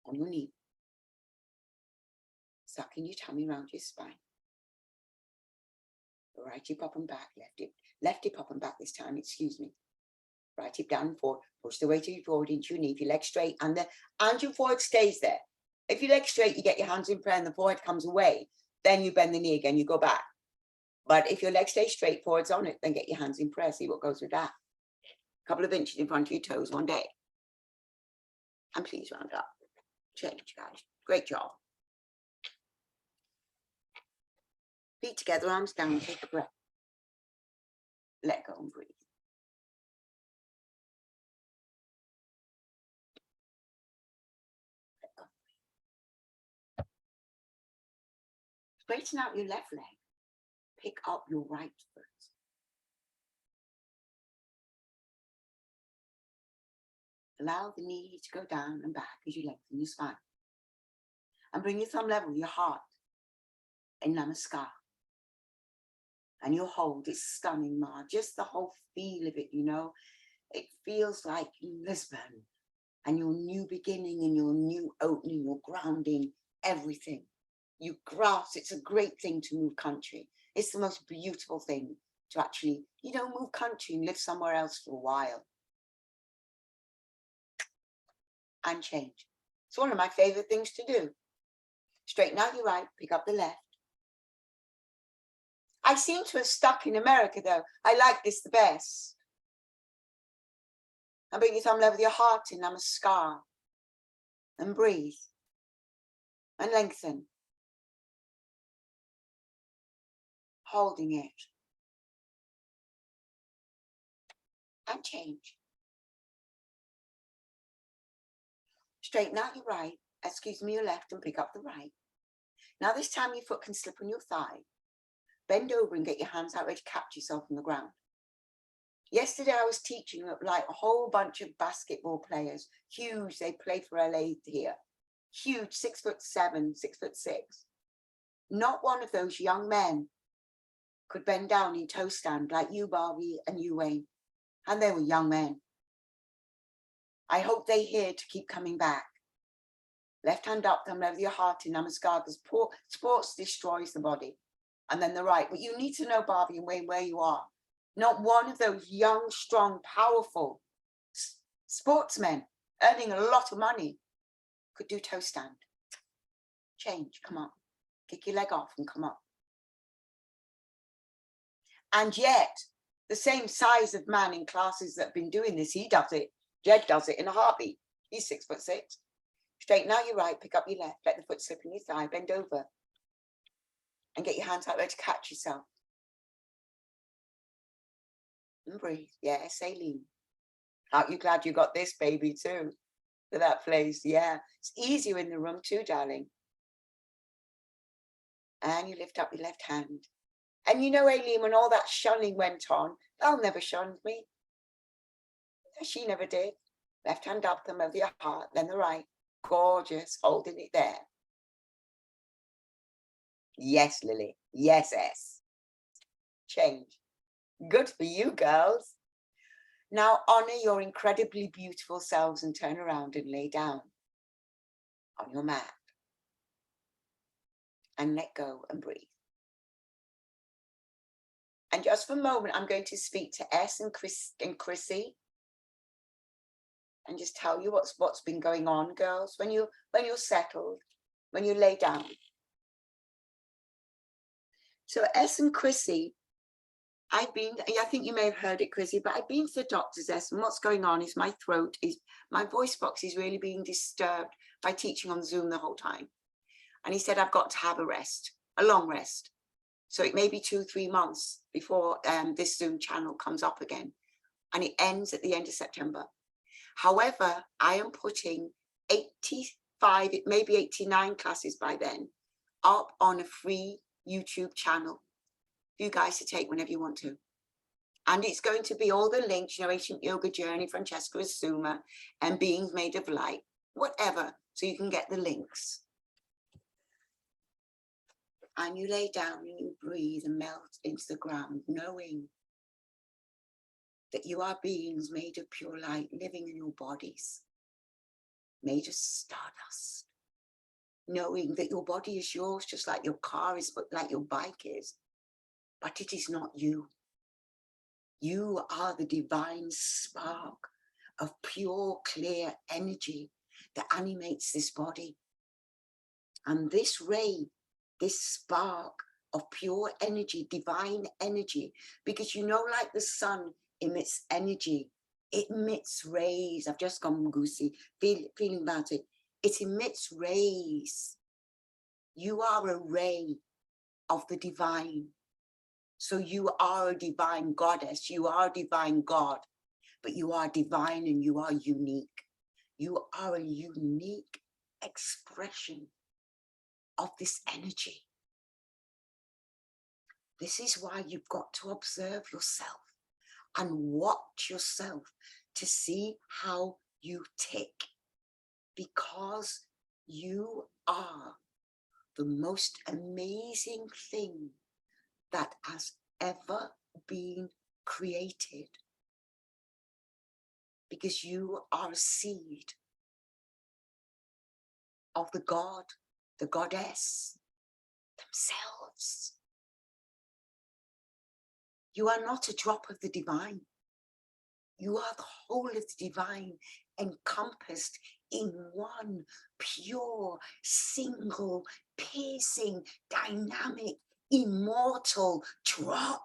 on your knee. Sucking your tummy around your spine. Right hip up and back, left hip up and back this time, excuse me. right hip down and forward, push the weight of your forward into your knee, if your leg straight, and your forehead stays there. If your leg's straight, you get your hands in prayer and the forehead comes away, then you bend the knee again, you go back. But if your leg stays straight, forwards on it, then get your hands in prayer, see what goes with that. A couple of inches in front of your toes one day. And please round up. Change, guys. Great job. Feet together, arms down, take a breath. Let go and breathe. Let go. Straighten out your left leg. Pick up your right foot. Allow the knee to go down and back as you lengthen your spine. And bring your thumb level with your heart in Namaskar. And you'll hold, it's stunning, Ma. Just the whole feel of it, you know. It feels like Lisbon and your new beginning and your new opening, your grounding, everything. You grasp, it's a great thing to move country. It's the most beautiful thing to actually, you know, move country and live somewhere else for a while. And change. It's one of my favorite things to do. Straighten out your right, pick up the left. I seem to have stuck in America though. I like this the best. And bring your thumb level with your heart in Namaskar. And breathe. And lengthen. Holding it. And change. Straighten out your right, your left, and pick up the right. Now this time your foot can slip on your thigh. Bend over and get your hands out ready to catch yourself on the ground. Yesterday I was teaching like a whole bunch of basketball players, huge, they play for LA here, huge, 6'7", 6'6". Not one of those young men could bend down in toe stand like you, Barbie, and you, Wayne. And they were young men. I hope they hear to keep coming back. Left hand up, thumb over your heart in Namaskar, because sports destroys the body. And then the right. But you need to know, Barbie and Wayne, where you are. Not one of those young, strong, powerful sportsmen earning a lot of money could do toe stand. Change, come up. Kick your leg off and come up. And yet, the same size of man in classes that have been doing this, he does it. Jed does it in a heartbeat. He's 6'6". Straighten out your right, pick up your left, let the foot slip in your thigh, bend over. And get your hands out there to catch yourself. And breathe. Yes, Aileen. Aren't you glad you got this baby too? For that place, yeah. It's easier in the room too, darling. And you lift up your left hand. And you know, Aileen, when all that shunning went on, they'll never shunned me. She never did. Left hand up, thumb over your heart, then the right. Gorgeous, holding it there. Yes, Lily. Yes, S. Change. Good for you, girls. Now honor your incredibly beautiful selves and turn around and lay down on your mat. And let go and breathe. And just for a moment, I'm going to speak to S and Chrissy. And just tell you what's been going on, girls, when you're settled, when you lay down. So S and Chrissy, I think you may have heard it, Chrissy, but I've been to the doctor's, S, and what's going on is my voice box is really being disturbed by teaching on Zoom the whole time. And he said, I've got to have a rest, a long rest. So it may be 2-3 months before this Zoom channel comes up again. And it ends at the end of September. However, I am putting 85, it may be 89 classes by then, up on a free YouTube channel for you guys to take whenever you want to. And it's going to be all the links, you know, Ancient Yoga Journey, Francesca Asumah, and Beings Made of Light, whatever, so you can get the links. And you lay down and you breathe and melt into the ground, knowing that you are beings made of pure light, living in your bodies, made of stardust, knowing that your body is yours, just like your car is, but like your bike is, but it is not you. You are the divine spark of pure, clear energy that animates this body. And this ray, this spark of pure energy, divine energy, because you know, like the sun emits energy, it emits rays. I've just gone goosey, feeling about it. It emits rays. You are a ray of the divine. So you are a divine goddess, you are a divine God, but you are divine and you are unique. You are a unique expression of this energy. This is why you've got to observe yourself and watch yourself to see how you tick, because you are the most amazing thing that has ever been created, because you are a seed of the God, the goddess themselves. You are not a drop of the divine. You are the whole of the divine, encompassed in one pure, single, piercing, dynamic, immortal drop.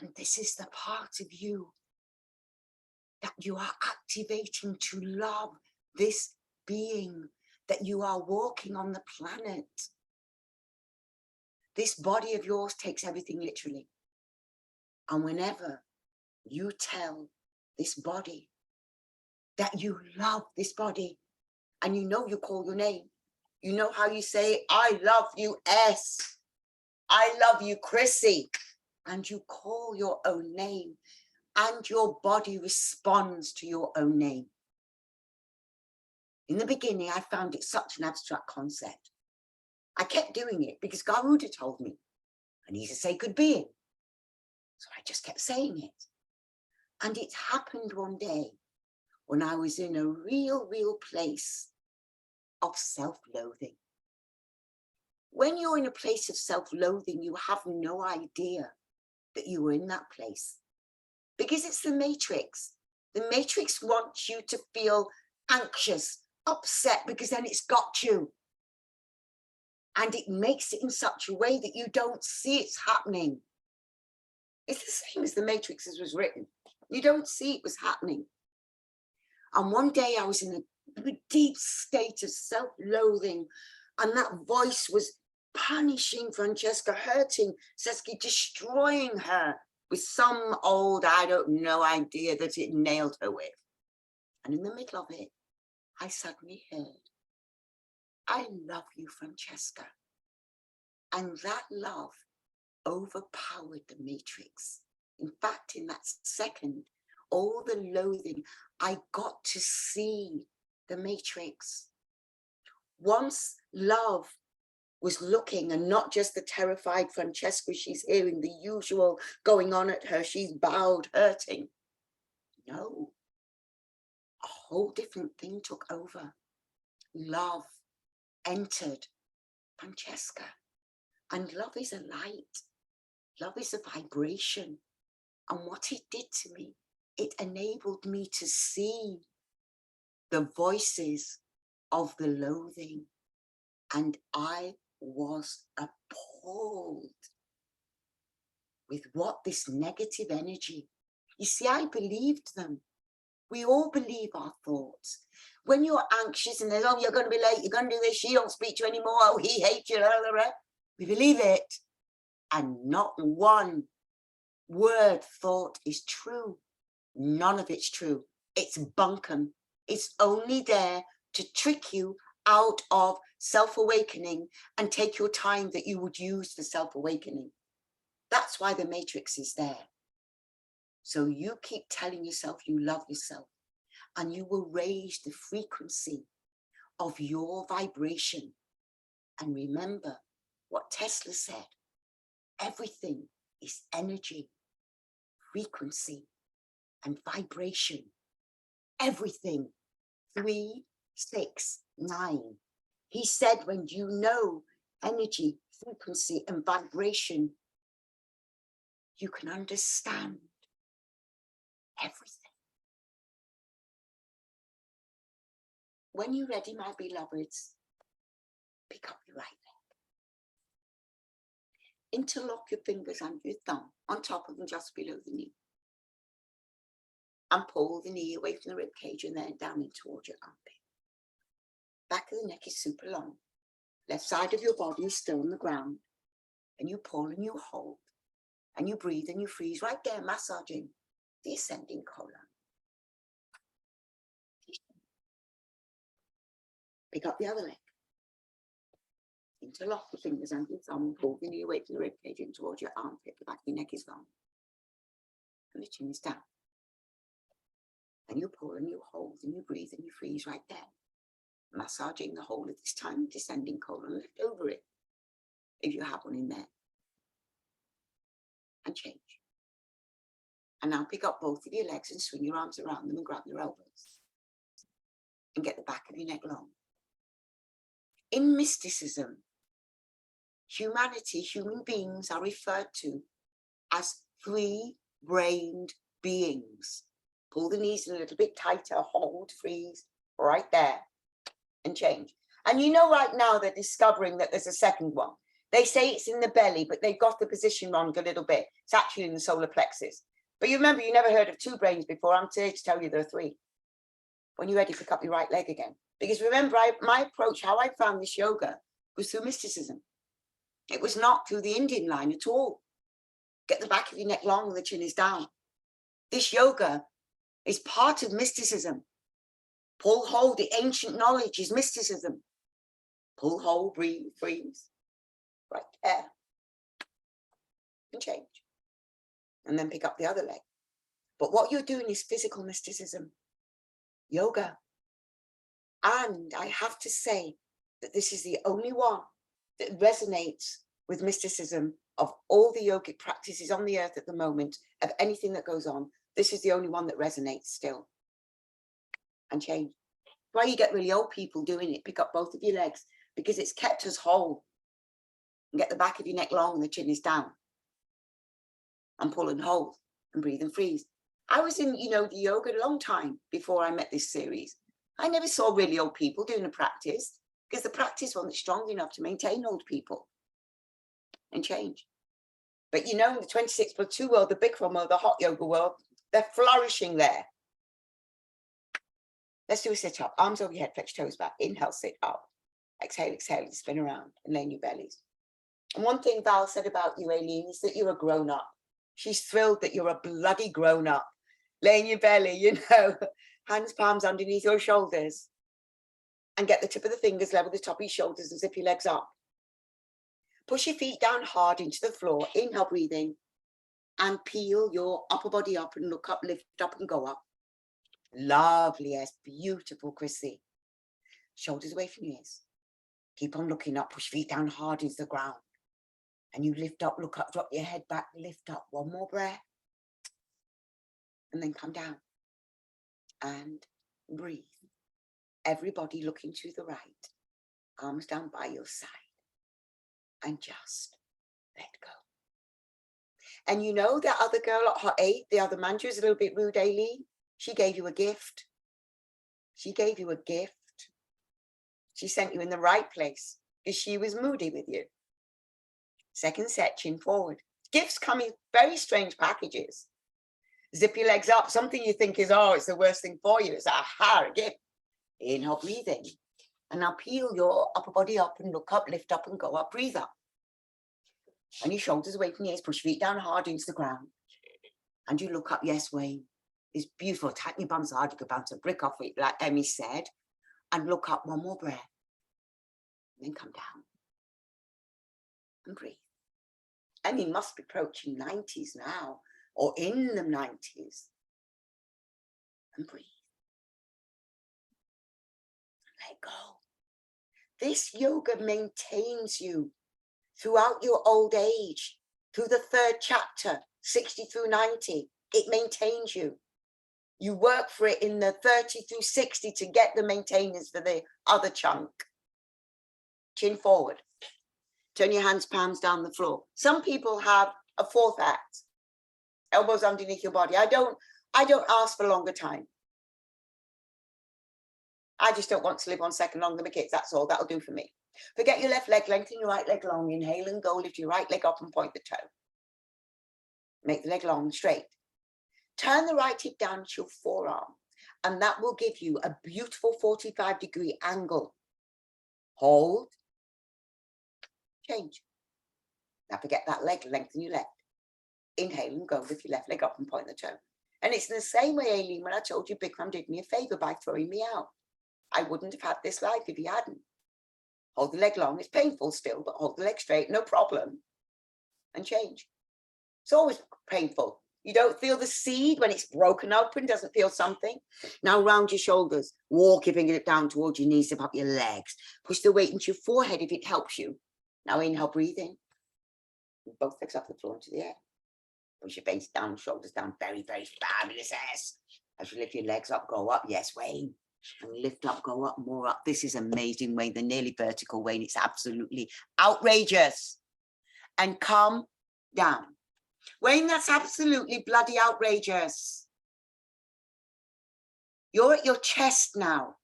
And this is the part of you that you are activating to love this being, that you are walking on the planet. This body of yours takes everything literally. And whenever you tell this body that you love this body, and you know you call your name, you know how you say, I love you, S. I love you, Chrissy. And you call your own name, and your body responds to your own name. In the beginning, I found it such an abstract concept. I kept doing it because Garuda told me, and he's a sacred being. So I just kept saying it. And it happened one day when I was in a real place of self-loathing. When you're in a place of self-loathing, you have no idea that you were in that place, because it's the matrix. The matrix wants you to feel anxious, upset, because then it's got you. And it makes it in such a way that you don't see it's happening. It's the same as the matrix as was written. You don't see it was happening. And one day I was in a deep state of self-loathing, and that voice was punishing Francesca, hurting Francesca, destroying her with some old, I don't know, idea that it nailed her with. And in the middle of it, I suddenly heard, I love you, Francesca. And that love overpowered the matrix. In fact, in that second, all the loathing, I got to see the matrix. Once love was looking, and not just the terrified Francesca, she's hearing the usual going on at her, she's bowed, hurting. No, a whole different thing took over. Love entered Francesca, and love is a light. Love is a vibration. And what it did to me, it enabled me to see the voices of the loathing. And I was appalled with what this negative energy. You see, I believed them. We all believe our thoughts. When you're anxious and there's, oh, you're going to be late, you're going to do this, she don't speak to you anymore, oh, he hates you, blah, blah, blah. We believe it. And not one word thought is true. None of it's true. It's bunkum. It's only there to trick you out of self-awakening and take your time that you would use for self-awakening. That's why the matrix is there. So you keep telling yourself you love yourself, and you will raise the frequency of your vibration. And remember what Tesla said, everything is energy, frequency, and vibration. Everything. 3, 6, 9. He said, when you know energy, frequency and vibration, you can understand everything. When you're ready, my beloveds, pick up your right leg. Interlock your fingers under your thumb, on top of and just below the knee. And pull the knee away from the rib cage and then down in towards your armpit. Back of the neck is super long. Left side of your body is still on the ground. And you pull and you hold. And you breathe and you freeze right there, massaging the ascending colon. Pick up the other leg. Interlock the fingers under your thumb and pull the knee away from the rib cage in towards your armpit. The back of your neck is long. And the chin is down. And you pull and you hold and you breathe and you freeze right there. Massaging the whole of this tiny descending colon left over it, if you have one in there. And change. And now pick up both of your legs and swing your arms around them and grab your elbows. And get the back of your neck long. In mysticism, humanity, human beings are referred to as three-brained beings. Pull the knees a little bit tighter, hold, freeze, right there, and change. And you know right now they're discovering that there's a second one. They say it's in the belly, but they've got the position wrong a little bit. It's actually in the solar plexus. But you remember, you never heard of two brains before. I'm here to tell you there are three. When you're ready, pick up your right leg again. Because remember, my approach, how I found this yoga, was through mysticism. It was not through the Indian line at all. Get the back of your neck long and the chin is down. This yoga is part of mysticism. Pull, hold, the ancient knowledge is mysticism. Pull, hold, breathe, freeze. Right there. And change. And then pick up the other leg. But what you're doing is physical mysticism. Yoga. And I have to say that this is the only one that resonates with mysticism of all the yogic practices on the earth at the moment, of anything that goes on. This is the only one that resonates still. And change. Why you get really old people doing it, pick up both of your legs, because it's kept us whole. And get the back of your neck long and the chin is down. And pull and hold and breathe and freeze. I was in, the yoga a long time before I met this series. I never saw really old people doing a practice, because the practice wasn't strong enough to maintain old people and change. But in the 26+2 world, the Bikram world, the hot yoga world, they're flourishing there. Let's do a sit up. Arms over your head, flex toes back. Inhale, sit up. Exhale, exhale, and spin around and lay in your bellies. And one thing Val said about you, Aileen, is that you're a grown up. She's thrilled that you're a bloody grown up. Lay in your belly, hands, palms underneath your shoulders. And get the tip of the fingers level the top of your shoulders and zip your legs up. Push your feet down hard into the floor. Inhale, breathing. And peel your upper body up and look up, lift up and go up. Lovely, yes, beautiful, Chrissy. Shoulders away from your ears. Keep on looking up, push feet down hard into the ground. And you lift up, look up, drop your head back, lift up. One more breath. And then come down. And breathe. Everybody looking to the right. Arms down by your side. And just let go. And that other girl at Hot 8, the other manager, is a little bit rude, Aileen. She gave you a gift. She gave you a gift. She sent you in the right place because she was moody with you. Second set, chin forward. Gifts come in very strange packages. Zip your legs up. Something you think is, it's the worst thing for you. It's a gift. Inhale, breathing. And now peel your upper body up and look up, lift up and go up. Breathe up. And your shoulders away from your ears. Push feet down hard into the ground. And you look up, yes, Wayne. It's beautiful. Tighten your bums hard. You could bounce a brick off it, like Emmy said. And look up, one more breath. And then come down. And breathe. And he must be approaching 90s now, or in the 90s. And breathe. Let go. This yoga maintains you throughout your old age, through the third chapter, 60 through 90. It maintains you. You work for it in the 30 through 60 to get the maintenance for the other chunk. Chin forward. Turn your hands, palms down the floor. Some people have a fourth act. Elbows underneath your body. I don't ask for longer time. I just don't want to live 1 second longer than my kids. That's all. That'll do for me. Forget your left leg, lengthen your right leg long. Inhale and go. Lift your right leg up and point the toe. Make the leg long and straight. Turn the right hip down to your forearm, and that will give you a beautiful 45-degree angle. Hold. Change. Now forget that leg, lengthen your left. Inhale and go. Lift your left leg up and point the toe. And it's in the same way, Aileen, when I told you Bikram did me a favor by throwing me out. I wouldn't have had this life if he hadn't. Hold the leg long. It's painful still, but hold the leg straight, no problem. And change. It's always painful. You don't feel the seed when it's broken open, doesn't feel something. Now round your shoulders. Walk your finger down towards your knees, up your legs. Push the weight into your forehead if it helps you. Now inhale, breathe in. Both legs up the floor into the air. Push your face down, shoulders down. Very, very fabulous. As you lift your legs up, go up. Yes, Wayne. And lift up, go up, more up. This is amazing, Wayne. The nearly vertical, Wayne. It's absolutely outrageous. And come down. Wayne, that's absolutely bloody outrageous. You're at your chest now.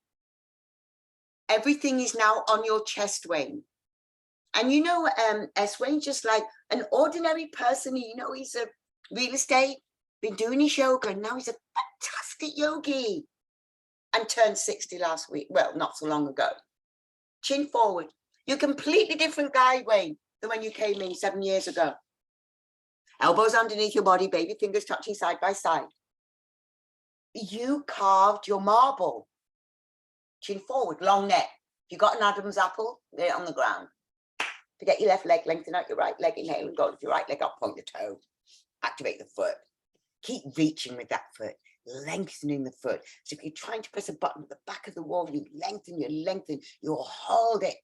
Everything is now on your chest, Wayne. And you know, Wayne's just like an ordinary person. You know, he's a real estate, been doing his yoga, and now he's a fantastic yogi. And turned 60 last week. Well, not so long ago. Chin forward. You're a completely different guy, Wayne, than when you came in 7 years ago. Elbows underneath your body, baby fingers touching side by side. You carved your marble. Chin forward, long neck. You got an Adam's apple, lay it on the ground. Forget your left leg, lengthen out your right leg, inhale and go with your right leg up, point the toe. Activate the foot. Keep reaching with that foot, lengthening the foot. So if you're trying to press a button at the back of the wall, you lengthen, you'll hold it.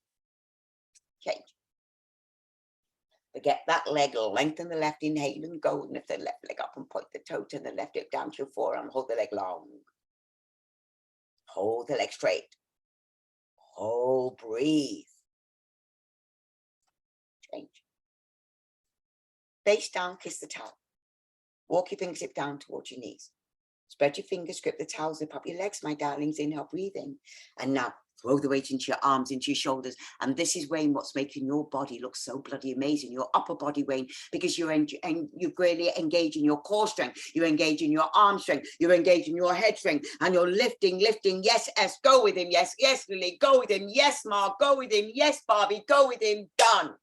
Change. Forget that leg, lengthen the left, inhale and go, and lift the left leg up and point the toe, turn the left hip down to your forearm, hold the leg long. Hold the leg straight. Hold, breathe. Change. Face down, kiss the towel. Walk your fingertip down towards your knees. Spread your fingers, grip the towel, zip up your legs, my darlings. Inhale, breathe in. And now throw the weight into your arms, into your shoulders. And this is, Wayne, what's making your body look so bloody amazing. Your upper body, Wayne, because you're really engaging your core strength. You're engaging your arm strength. You're engaging your head strength. And you're lifting. Yes, S, go with him. Yes, Lily, go with him. Yes, Mark, go with him. Yes, Barbie, go with him. Done.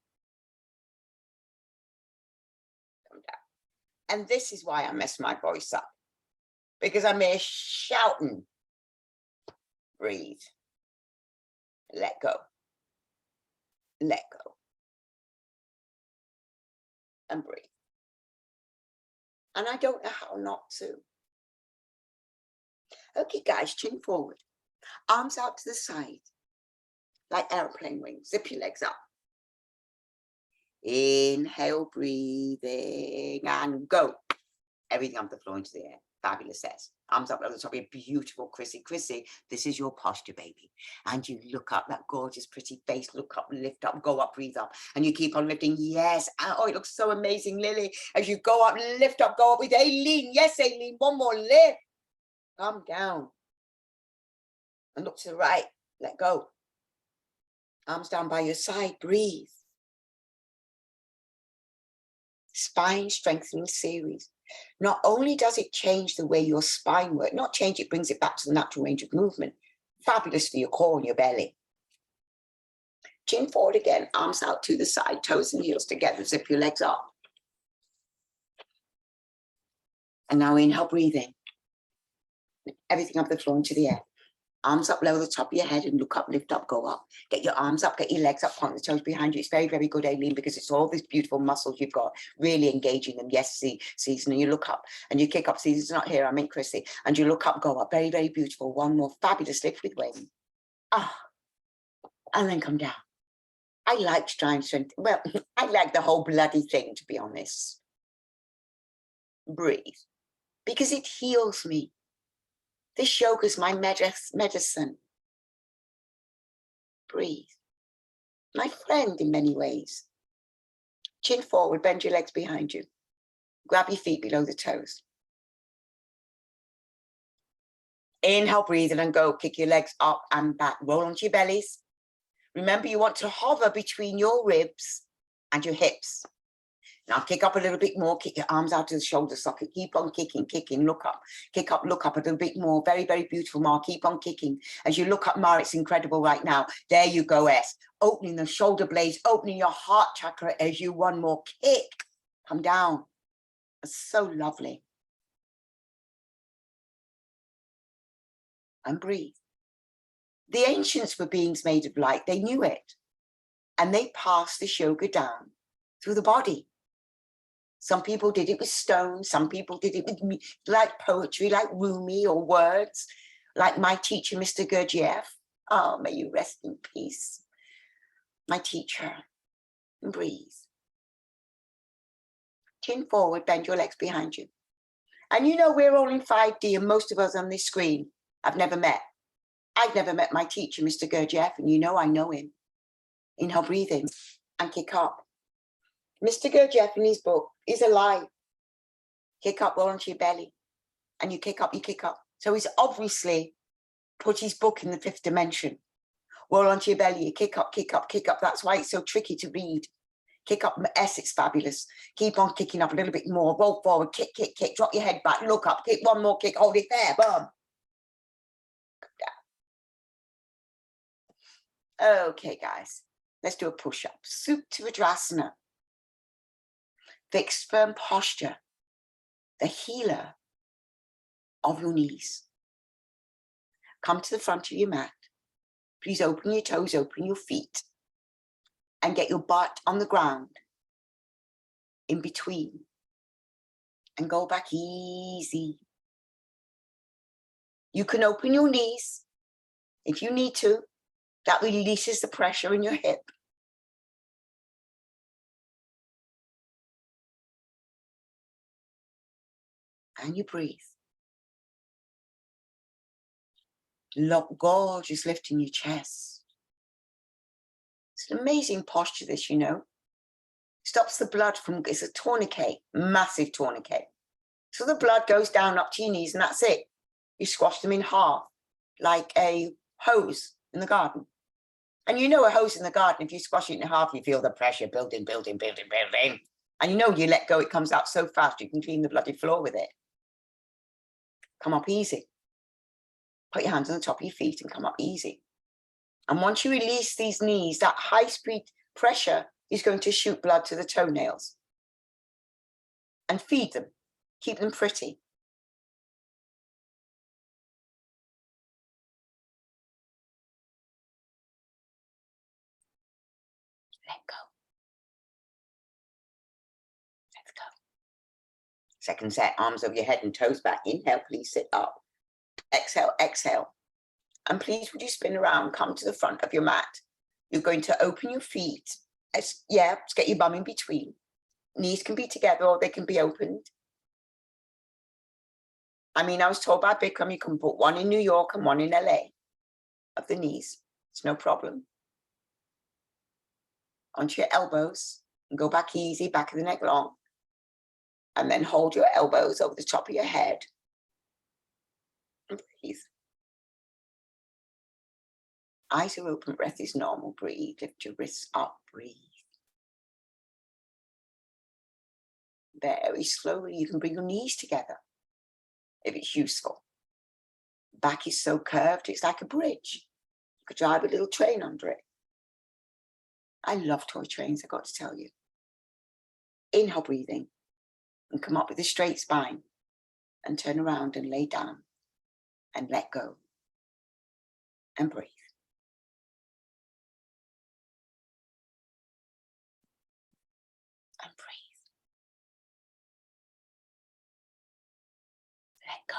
Come down. And this is why I mess my voice up. Because I'm here shouting. Breathe. Let go. Let go. And breathe. And I don't know how not to. Okay, guys, chin forward. Arms out to the side. Like airplane wings. Zip your legs up. Inhale, breathing, and go. Everything on the floor into the air. Fabulous, S. Arms up over the top of your beautiful Chrissy. Chrissy, this is your posture, baby. And you look up, that gorgeous, pretty face. Look up, lift up, go up, breathe up. And you keep on lifting. Yes. Oh, it looks so amazing, Lily. As you go up, lift up, go up with Aileen. Yes, Aileen. One more lift. Calm down. And look to the right. Let go. Arms down by your side. Breathe. Spine strengthening series. Not only does it change the way your spine works, not change it, brings it back to the natural range of movement. Fabulous for your core and your belly. Chin forward again, arms out to the side, toes and heels together, zip your legs up. And now inhale, breathe in. Everything up the floor into the air. Arms up, lower the top of your head and look up, lift up, go up. Get your arms up, get your legs up, point the toes behind you. It's very, very good, Aileen, because it's all these beautiful muscles you've got, really engaging them. Yes, Season, and you look up and you kick up. Season's not here, I mean Chrissy. And you look up, go up. Very, very beautiful. One more fabulous lift with Wayne. And then come down. I like trying strength. Well, I like the whole bloody thing, to be honest. Breathe. Because it heals me. This yoga is my medicine. Breathe. My friend in many ways. Chin forward, bend your legs behind you. Grab your feet below the toes. Inhale, breathe in and go. Kick your legs up and back. Roll onto your bellies. Remember, you want to hover between your ribs and your hips. Now kick up a little bit more. Kick your arms out to the shoulder socket. Keep on kicking, kicking. Look up. Kick up, look up a little bit more. Very, very beautiful, Ma. Keep on kicking. As you look up, Ma, it's incredible right now. There you go, S. Opening the shoulder blades, opening your heart chakra as you one more kick. Come down. It's so lovely. And breathe. The ancients were beings made of light. They knew it. And they passed this yoga down through the body. Some people did it with stone. Some people did it with like poetry, like Rumi or words, like my teacher, Mr. Gurdjieff. Oh, may you rest in peace. My teacher. And breathe. Chin forward, bend your legs behind you. And you know, we're all in 5D, and most of us on this screen I've never met. I've never met my teacher, Mr. Gurdjieff, and you know I know him. Inhale, breathe in and kick up. Mr. Gurdjieff in his book is alive. Kick up, roll onto your belly, and you kick up, you kick up. So he's obviously put his book in the 5th dimension. Roll onto your belly, you kick up, kick up, kick up. That's why it's so tricky to read. Kick up, S, it's fabulous. Keep on kicking up a little bit more. Roll forward, kick, kick, kick. Drop your head back, look up, kick one more kick, hold it there, boom. Okay, guys, let's do a push-up. Supta. Fixed, firm posture, the healer of your knees. Come to the front of your mat. Please open your toes, open your feet, and get your butt on the ground in between. And go back easy. You can open your knees if you need to. That releases the pressure in your hip. And you breathe. Look, gorgeous, lifting your chest. It's an amazing posture, this, you know. Stops the blood from, it's a tourniquet, massive tourniquet. So the blood goes down up to your knees and that's it. You squash them in half, like a hose in the garden. And you know a hose in the garden, if you squash it in half, you feel the pressure building, building, building, building. And you know you let go, it comes out so fast, you can clean the bloody floor with it. Come up easy. Put your hands on the top of your feet and come up easy. And once you release these knees, that high-speed pressure is going to shoot blood to the toenails. And feed them. Keep them pretty. Let go. Let's go. Second set, arms over your head and toes back. Inhale, please sit up. Exhale, exhale. And please, would you spin around, come to the front of your mat. You're going to open your feet. Just get your bum in between. Knees can be together or they can be opened. I mean, I was told by Bikram, you can put one in New York and one in LA of the knees. It's no problem. Onto your elbows and go back easy, back of the neck long. And then hold your elbows over the top of your head. And breathe. Eyes are open, breath is normal. Breathe, lift your wrists up, breathe. Very slowly, you can bring your knees together if it's useful. Back is so curved, it's like a bridge. You could drive a little train under it. I love toy trains, I've got to tell you. Inhale, breathing, and come up with a straight spine, and turn around and lay down, and let go, and breathe. And breathe. Let go.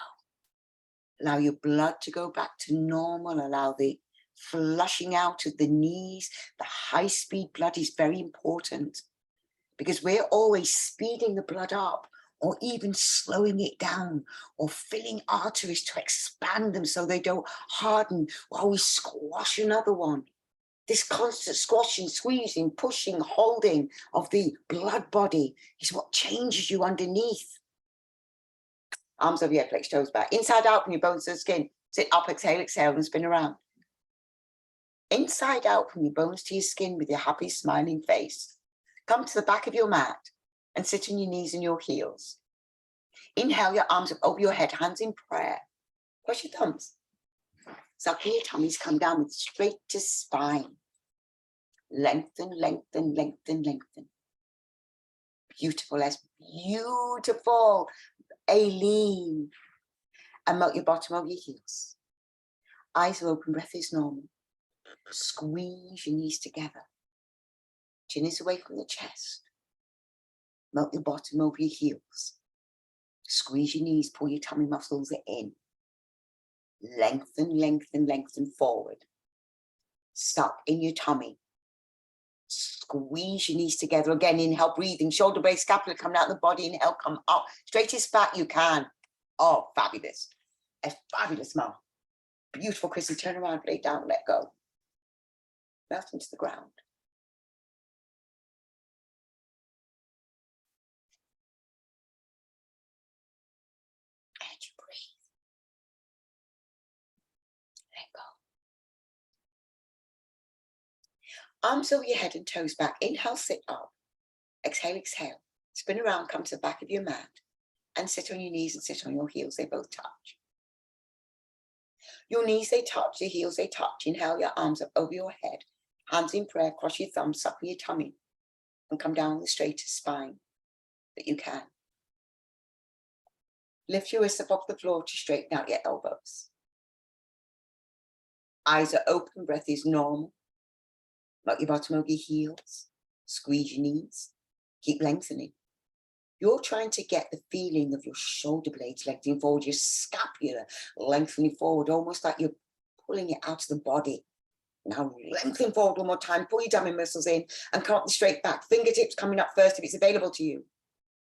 Allow your blood to go back to normal. Allow the flushing out of the knees. The high-speed blood is very important because we're always speeding the blood up or even slowing it down or filling arteries to expand them so they don't harden while we squash another one. This constant squashing, squeezing, pushing, holding of the blood body is what changes you underneath. Arms over your head, flex toes back. Inside out from your bones to the skin. Sit up, exhale, exhale, and spin around. Inside out from your bones to your skin with your happy, smiling face. Come to the back of your mat and sit on your knees and your heels. Inhale your arms up over your head, hands in prayer. Cross your thumbs. Suck your tummies, come down with straightest spine. Lengthen, lengthen, lengthen, lengthen. Beautiful, as beautiful. Aileen. And melt your bottom of your heels. Eyes are open, breath is normal. Squeeze your knees together. Chin is away from the chest. Melt your bottom over your heels. Squeeze your knees, pull your tummy muscles in. Lengthen, lengthen, lengthen forward. Suck in your tummy. Squeeze your knees together. Again, inhale, breathing. Shoulder blade, scapula coming out of the body. Inhale, come up. Straightest back you can. Oh, fabulous. A fabulous mouth. Beautiful, Chrissy. Turn around, lay down, let go. Melt into the ground. And you breathe. Let go. Arms over your head and toes back. Inhale, sit up. Exhale, exhale. Spin around, come to the back of your mat. And sit on your knees and sit on your heels. They both touch. Your knees, they touch. Your heels, they touch. Inhale your arms up over your head. Hands in prayer. Cross your thumbs. Suck your tummy. And come down the straightest spine that you can. Lift your wrists up off the floor to straighten out your elbows. Eyes are open. Breath is normal. Melt your bottom of your heels. Squeeze your knees. Keep lengthening. You're trying to get the feeling of your shoulder blades lengthening forward, your scapula lengthening forward, almost like you're pulling it out of the body. Now lengthen forward one more time, pull your dummy muscles in and come up the straight back. Fingertips coming up first if it's available to you.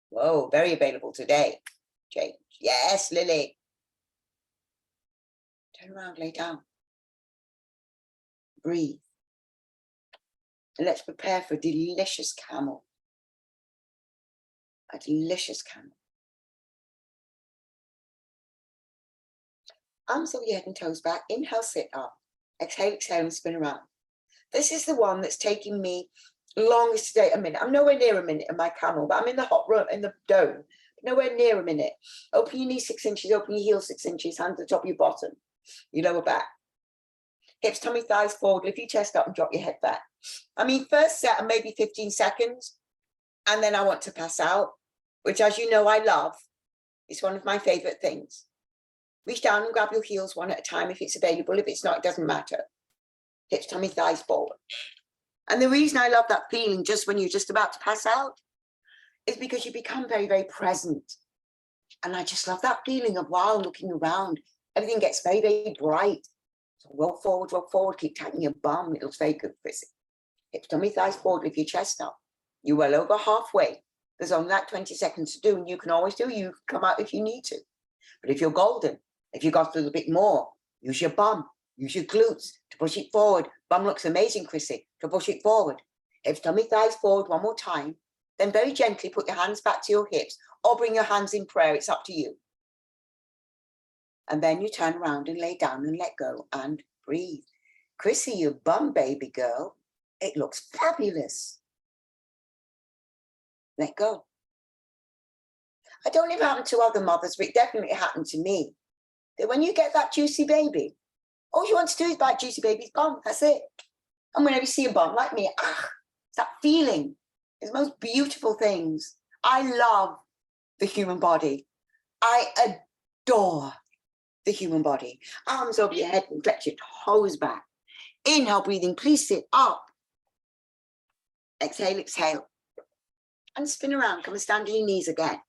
Whoa, very available today. Change. Yes, Lily. Turn around, lay down. Breathe. And let's prepare for a delicious camel. A delicious camel. Arms over your head and toes back. Inhale, sit up. Exhale, exhale, and spin around. This is the one that's taking me longest today. A minute. I'm nowhere near a minute in my camel, but I'm in the hot room, in the dome. Nowhere near a minute. Open your knees 6 inches, open your heels 6 inches, hands at the top of your bottom, your lower back. Hips, tummy, thighs forward, lift your chest up and drop your head back. I mean, first set of maybe 15 seconds, and then I want to pass out, which, as you know, I love. It's one of my favorite things. Reach down and grab your heels one at a time if it's available. If it's not, it doesn't matter. Hips, tummy, thighs forward. And the reason I love that feeling just when you're just about to pass out is because you become very, very present. And I just love that feeling of, wow, looking around, everything gets very, very bright. So roll forward, keep tightening your bum. It looks very good, Chrissy. Hips, tummy, thighs forward, lift your chest up. You're well over halfway. There's only like 20 seconds to do, and you can always do. You come out if you need to. But if you're golden, if you got a little bit more, use your bum, use your glutes to push it forward. Bum looks amazing, Chrissy, to push it forward. Hips, tummy, thighs forward one more time. Then very gently put your hands back to your hips or bring your hands in prayer. It's up to you. And then you turn around and lay down and let go and breathe. Chrissy, your bum, baby girl, it looks fabulous. Let go. I don't know if it happened to other mothers, but it definitely happened to me. That when you get that juicy baby, all you want to do is bite juicy baby's bum. That's it. And whenever you see a bum like me, it's that feeling. It's the most beautiful things. I love the human body. I adore the human body. Arms over your head and flex your toes back. Inhale, breathing. Please sit up. Exhale, exhale. And spin around. Come and stand on your knees again.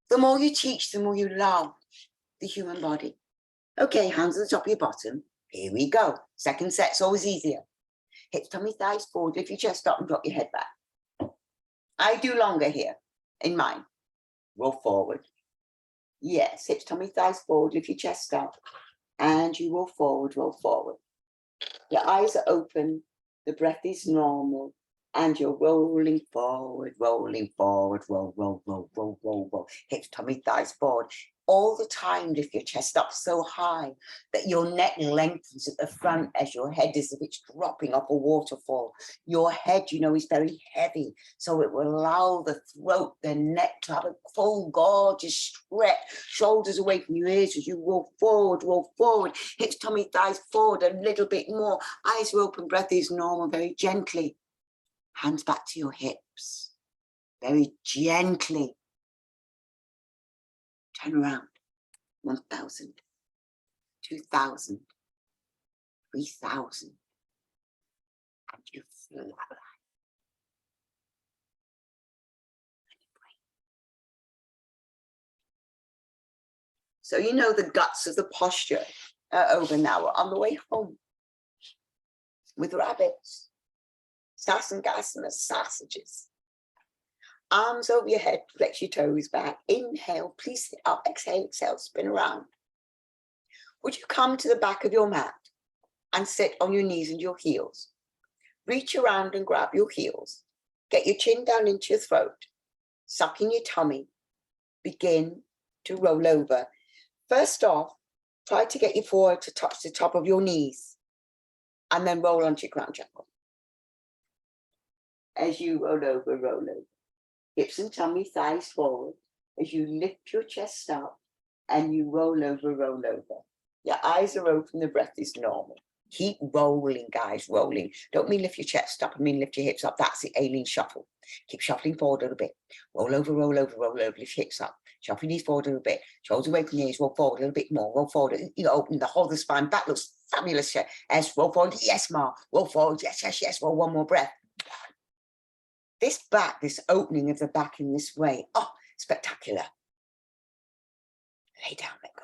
The more you teach, the more you love the human body. Okay, hands at the top of your bottom. Here we go. Second set's always easier. Hips, tummy, thighs forward. Lift your chest up and drop your head back. I do longer here in mine. Roll forward. Yes, hips, tummy, thighs forward. Lift your chest up. And you roll forward, roll forward. Your eyes are open, the breath is normal, and you're rolling forward, roll, roll, roll, roll, roll, roll. Hips, tummy, thighs forward. All the time, lift your chest up so high that your neck lengthens at the front as your head is as if it's dropping off a waterfall. Your head, you know, is very heavy, so it will allow the throat, the neck to have a full, gorgeous stretch. Shoulders away from your ears as you roll forward. Hips, tummy, thighs forward a little bit more. Eyes are open, breath is normal, very gently. Hands back to your hips, very gently. Turn around. 1,000, 2,000, 3,000, and you fly. So you know the guts of the posture are over now. We're on the way home with rabbits, sasangasana sausages. Arms over your head, flex your toes back. Inhale, please sit up. Exhale, exhale, spin around. Would you come to the back of your mat and sit on your knees and your heels? Reach around and grab your heels. Get your chin down into your throat. Suck in your tummy. Begin to roll over. First off, try to get your forehead to touch the top of your knees and then roll onto your crown chakra. As you roll over, roll over. Hips and tummy, thighs forward. As you lift your chest up and you roll over, roll over. Your eyes are open, the breath is normal. Keep rolling, guys, rolling. Don't mean lift your chest up, I mean lift your hips up. That's the alien shuffle. Keep shuffling forward a little bit. Roll over, roll over, roll over, lift your hips up. Shuffle your knees forward a little bit. Shoulders away from your ears, roll forward a little bit more. Roll forward, you know, open the whole of the spine. Back looks fabulous. As roll forward, yes, Ma. Roll forward, yes, yes, yes. Roll one more breath. This back, this opening of the back in this way, oh, spectacular. Lay down, let go.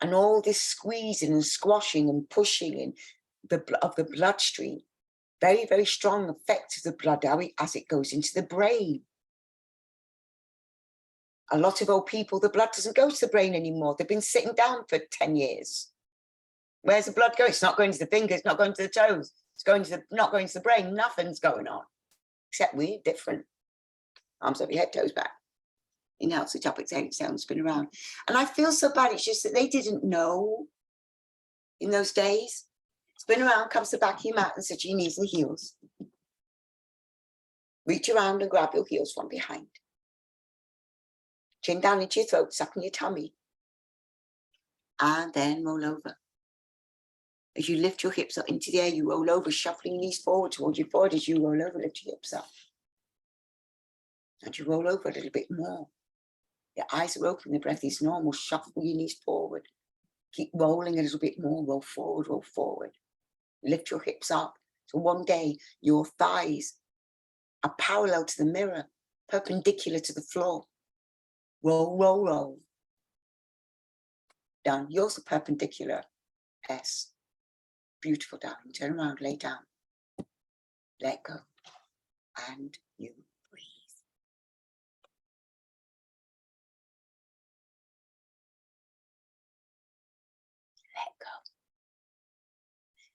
And all this squeezing and squashing and pushing and of the bloodstream, very, very strong effect of the blood as it goes into the brain. A lot of old people, the blood doesn't go to the brain anymore. They've been sitting down for 10 years. Where's the blood going? It's not going to the fingers, not going to the toes. It's going to not going to the brain. Nothing's going on. Except we're different. Arms over your head, toes back. Inhale, sit up, exhale, exhale, and spin around. And I feel so bad. It's just that they didn't know in those days. Spin around, comes to the back of your mat and sit to your knees and heels. Reach around and grab your heels from behind. Chin down into your throat, suck in your tummy. And then roll over. As you lift your hips up into the air, you roll over, shuffling your knees forward towards your forehead. As you roll over, lift your hips up. And you roll over a little bit more. Your eyes are open, the breath is normal. Shuffle your knees forward. Keep rolling a little bit more. Roll forward, roll forward. Lift your hips up. So one day, your thighs are parallel to the mirror, perpendicular to the floor. Roll, roll, roll. Down. Yours are perpendicular. S. Beautiful, darling. Turn around, lay down. Let go. And you breathe. Let go.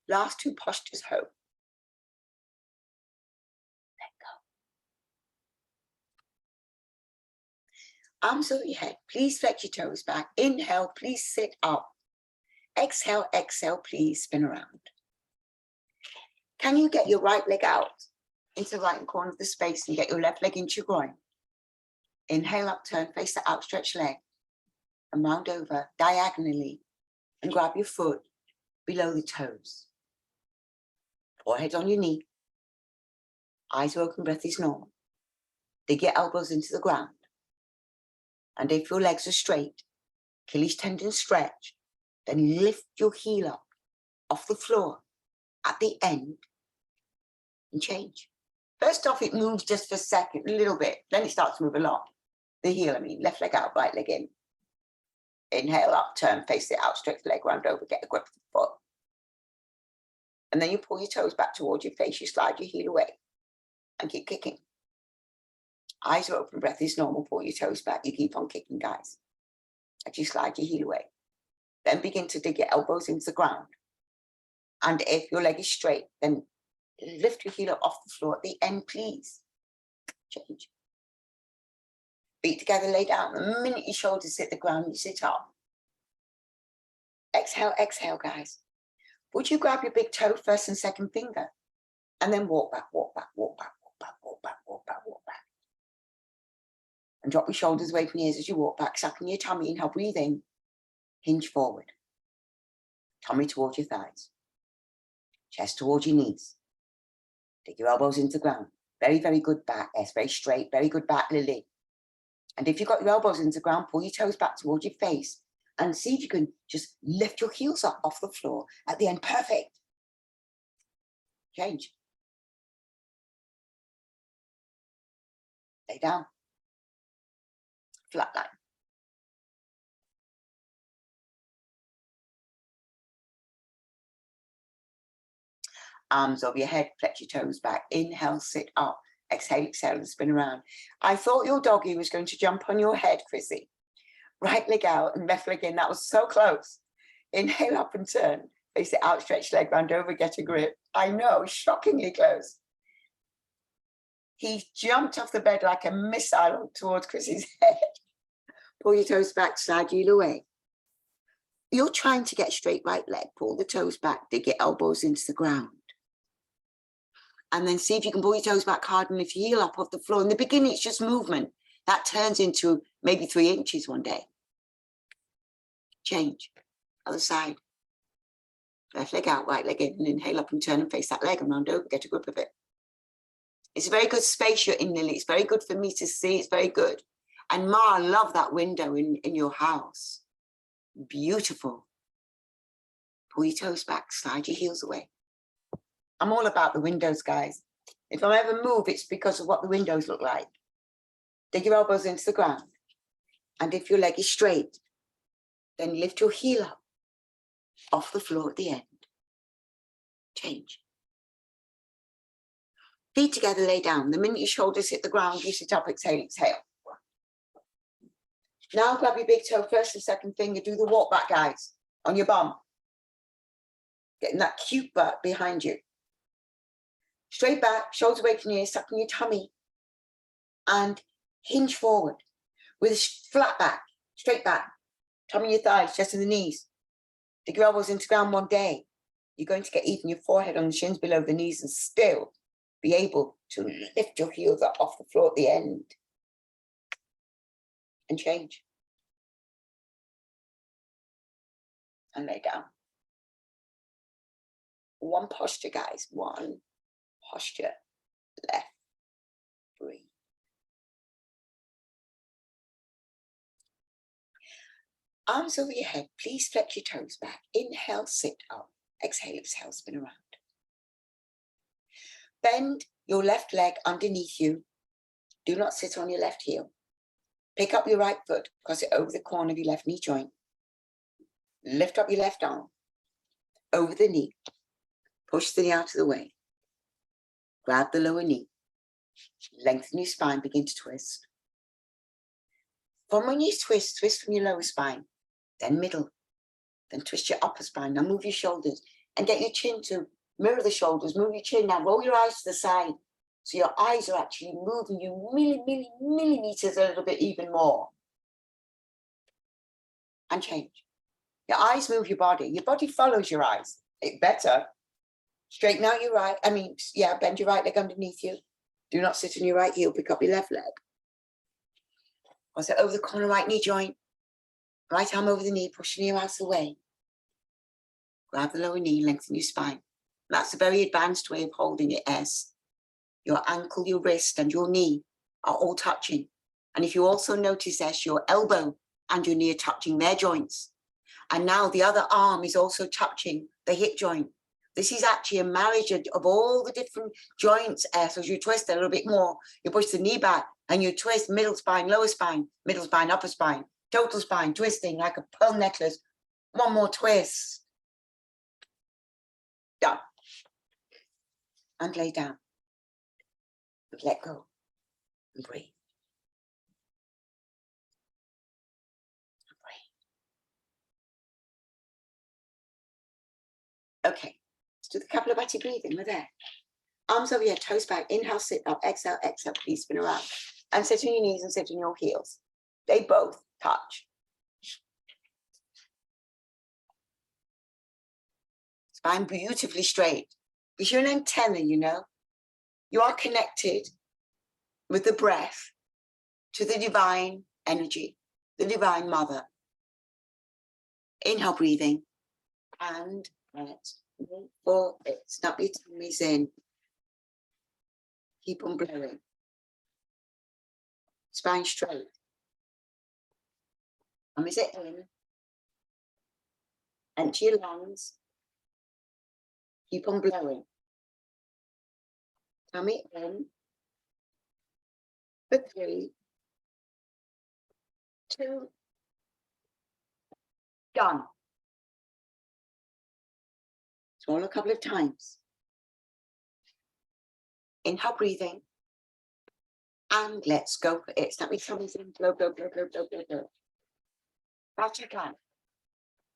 Last two postures home. Let go. Arms over your head. Please flex your toes back. Inhale, please sit up. Exhale, exhale, please spin around. Can you get your right leg out into the right corner of the space and get your left leg into your groin? Inhale up, turn, face the outstretched leg and round over diagonally and grab your foot below the toes. Forehead on your knee. Eyes open, breath is normal. Dig your elbows into the ground. And if your legs are straight, Achilles tendon stretch, then lift your heel up off the floor at the end and change. First off, it moves just for a second, a little bit. Then it starts to move a lot. The heel, left leg out, right leg in. Inhale up, turn, face the outstretched leg, round over, get a grip of the foot. And then you pull your toes back towards your face, you slide your heel away and keep kicking. Eyes are open, breath is normal, pull your toes back, you keep on kicking, guys. as you slide your heel away. Then begin to dig your elbows into the ground. And if your leg is straight, then lift your heel up off the floor at the end, please. Change. Feet together, lay down. The minute your shoulders hit the ground, you sit up. Exhale, exhale, guys. Would you grab your big toe, first and second finger, and then walk back, walk back, walk back, walk back, walk back, walk back, walk back. And drop your shoulders away from your ears as you walk back, sucking your tummy. Inhale, breathe in. Hinge forward. Tummy towards your thighs. Chest towards your knees. Dig your elbows into the ground. Very, very good back. Yes, very straight. Very good back, Lily. And if you've got your elbows into the ground, pull your toes back towards your face and see if you can just lift your heels up off the floor at the end. Perfect. Change. Lay down. Flat line. Arms over your head, flex your toes back. Inhale, sit up. Exhale, exhale, and spin around. I thought your doggy was going to jump on your head, Chrissy. Right leg out and left leg in. That was so close. Inhale up and turn. Face the outstretched leg, round over, get a grip. I know, shockingly close. He jumped off the bed like a missile towards Chrissy's head. Pull your toes back, slide your heel away. You're trying to get straight right leg. Pull the toes back, dig your elbows into the ground. And then see if you can pull your toes back hard and lift your heel up off the floor. In the beginning, it's just movement. That turns into maybe 3 inches one day. Change. Other side. Left leg out, right leg in, and inhale up and turn and face that leg and round over, get a grip of it. It's a very good space you're in, Lily. It's very good for me to see. It's very good. And Ma, I love that window in your house. Beautiful. Pull your toes back, slide your heels away. I'm all about the windows, guys. If I ever move, it's because of what the windows look like. Dig your elbows into the ground. And if your leg is straight, then lift your heel up off the floor at the end. Change. Feet together, lay down. The minute your shoulders hit the ground, you sit up, exhale, exhale. Now grab your big toe, first and second finger. Do the walk back, guys, on your bum. Getting that cute butt behind you. Straight back, shoulders away from your ears, sucking your tummy. And hinge forward with a flat back, straight back. Tummy your thighs, chest and the knees. Dig your elbows into the ground one day. You're going to get even your forehead on the shins below the knees and still be able to lift your heels up off the floor at the end. And change. And lay down. One posture, guys. One posture. Left. Breathe. Arms over your head. Please flex your toes back. Inhale, sit up. Exhale, exhale, spin around. Bend your left leg underneath you. Do not sit on your left heel. Pick up your right foot, cross it over the corner of your left knee joint. Lift up your left arm, over the knee. Push the knee out of the way. Grab the lower knee. Lengthen your spine, begin to twist. From when you twist, twist from your lower spine, then middle, then twist your upper spine. Now move your shoulders and get your chin to mirror the shoulders. Move your chin now, roll your eyes to the side. So your eyes are actually moving you millimeters a little bit even more. And change. Your eyes move your body follows your eyes. It better. Straighten out your right, bend your right leg underneath you. Do not sit on your right heel, pick up your left leg. Cross it over the corner right knee joint. Right arm over the knee, push your knee out of the way. Grab the lower knee, lengthen your spine. That's a very advanced way of holding it as your ankle, your wrist, and your knee are all touching. And if you also notice as your elbow and your knee are touching their joints. And now the other arm is also touching the hip joint. This is actually a marriage of all the different joints. So as you twist a little bit more, you push the knee back and you twist middle spine, upper spine, total spine, twisting like a pearl necklace. One more twist. Done. And lay down. Let go. And breathe. Okay, let's do the Kapalabhati breathing. We're there. Arms over your toes back. Inhale, sit up. Exhale, exhale. Please spin around. And sit on your knees and sit on your heels. They both touch. Spine beautifully straight. Because you're an antenna, you know. You are connected with the breath to the divine energy, the divine mother. Inhale, breathing. And let's move for it. Snap your tummies in. Keep on blowing. Spine straight. And is it in? Empty your lungs. Keep on blowing. Tummy in. For 3, 2, done. Swallow a couple of times. Inhale, breathing. And let's go for it. Snap your tummies in. Blow, blow, blow, blow, blow, blow, blow. That's your plan.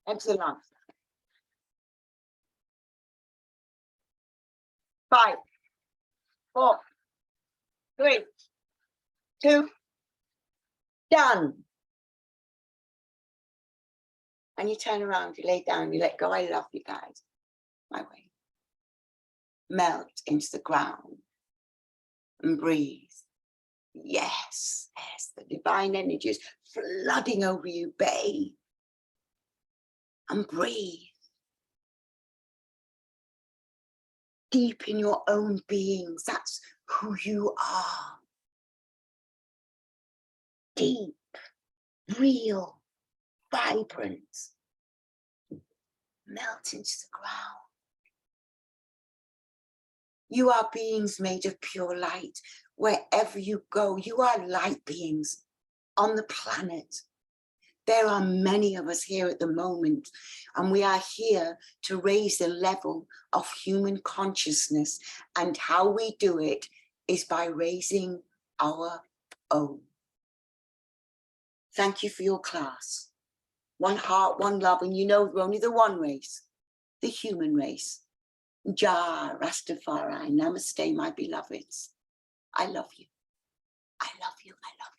Empty the lungs. 5, 4, 3, 2, done. And you turn around, you lay down, you let go. I love you guys. My way. Melt into the ground and breathe. Yes, yes, the divine energy is flooding over you. Bathe and breathe. Deep in your own beings, that's who you are. Deep, real, vibrant. Melt into the ground. You are beings made of pure light. Wherever you go, you are light beings on the planet. There are many of us here at the moment, and we are here to raise the level of human consciousness. And how we do it is by raising our own. Thank you for your class. One heart, one love, and you know we're only the one race, the human race. Ja, Rastafari, Namaste, my beloveds. I love you. I love you. I love you.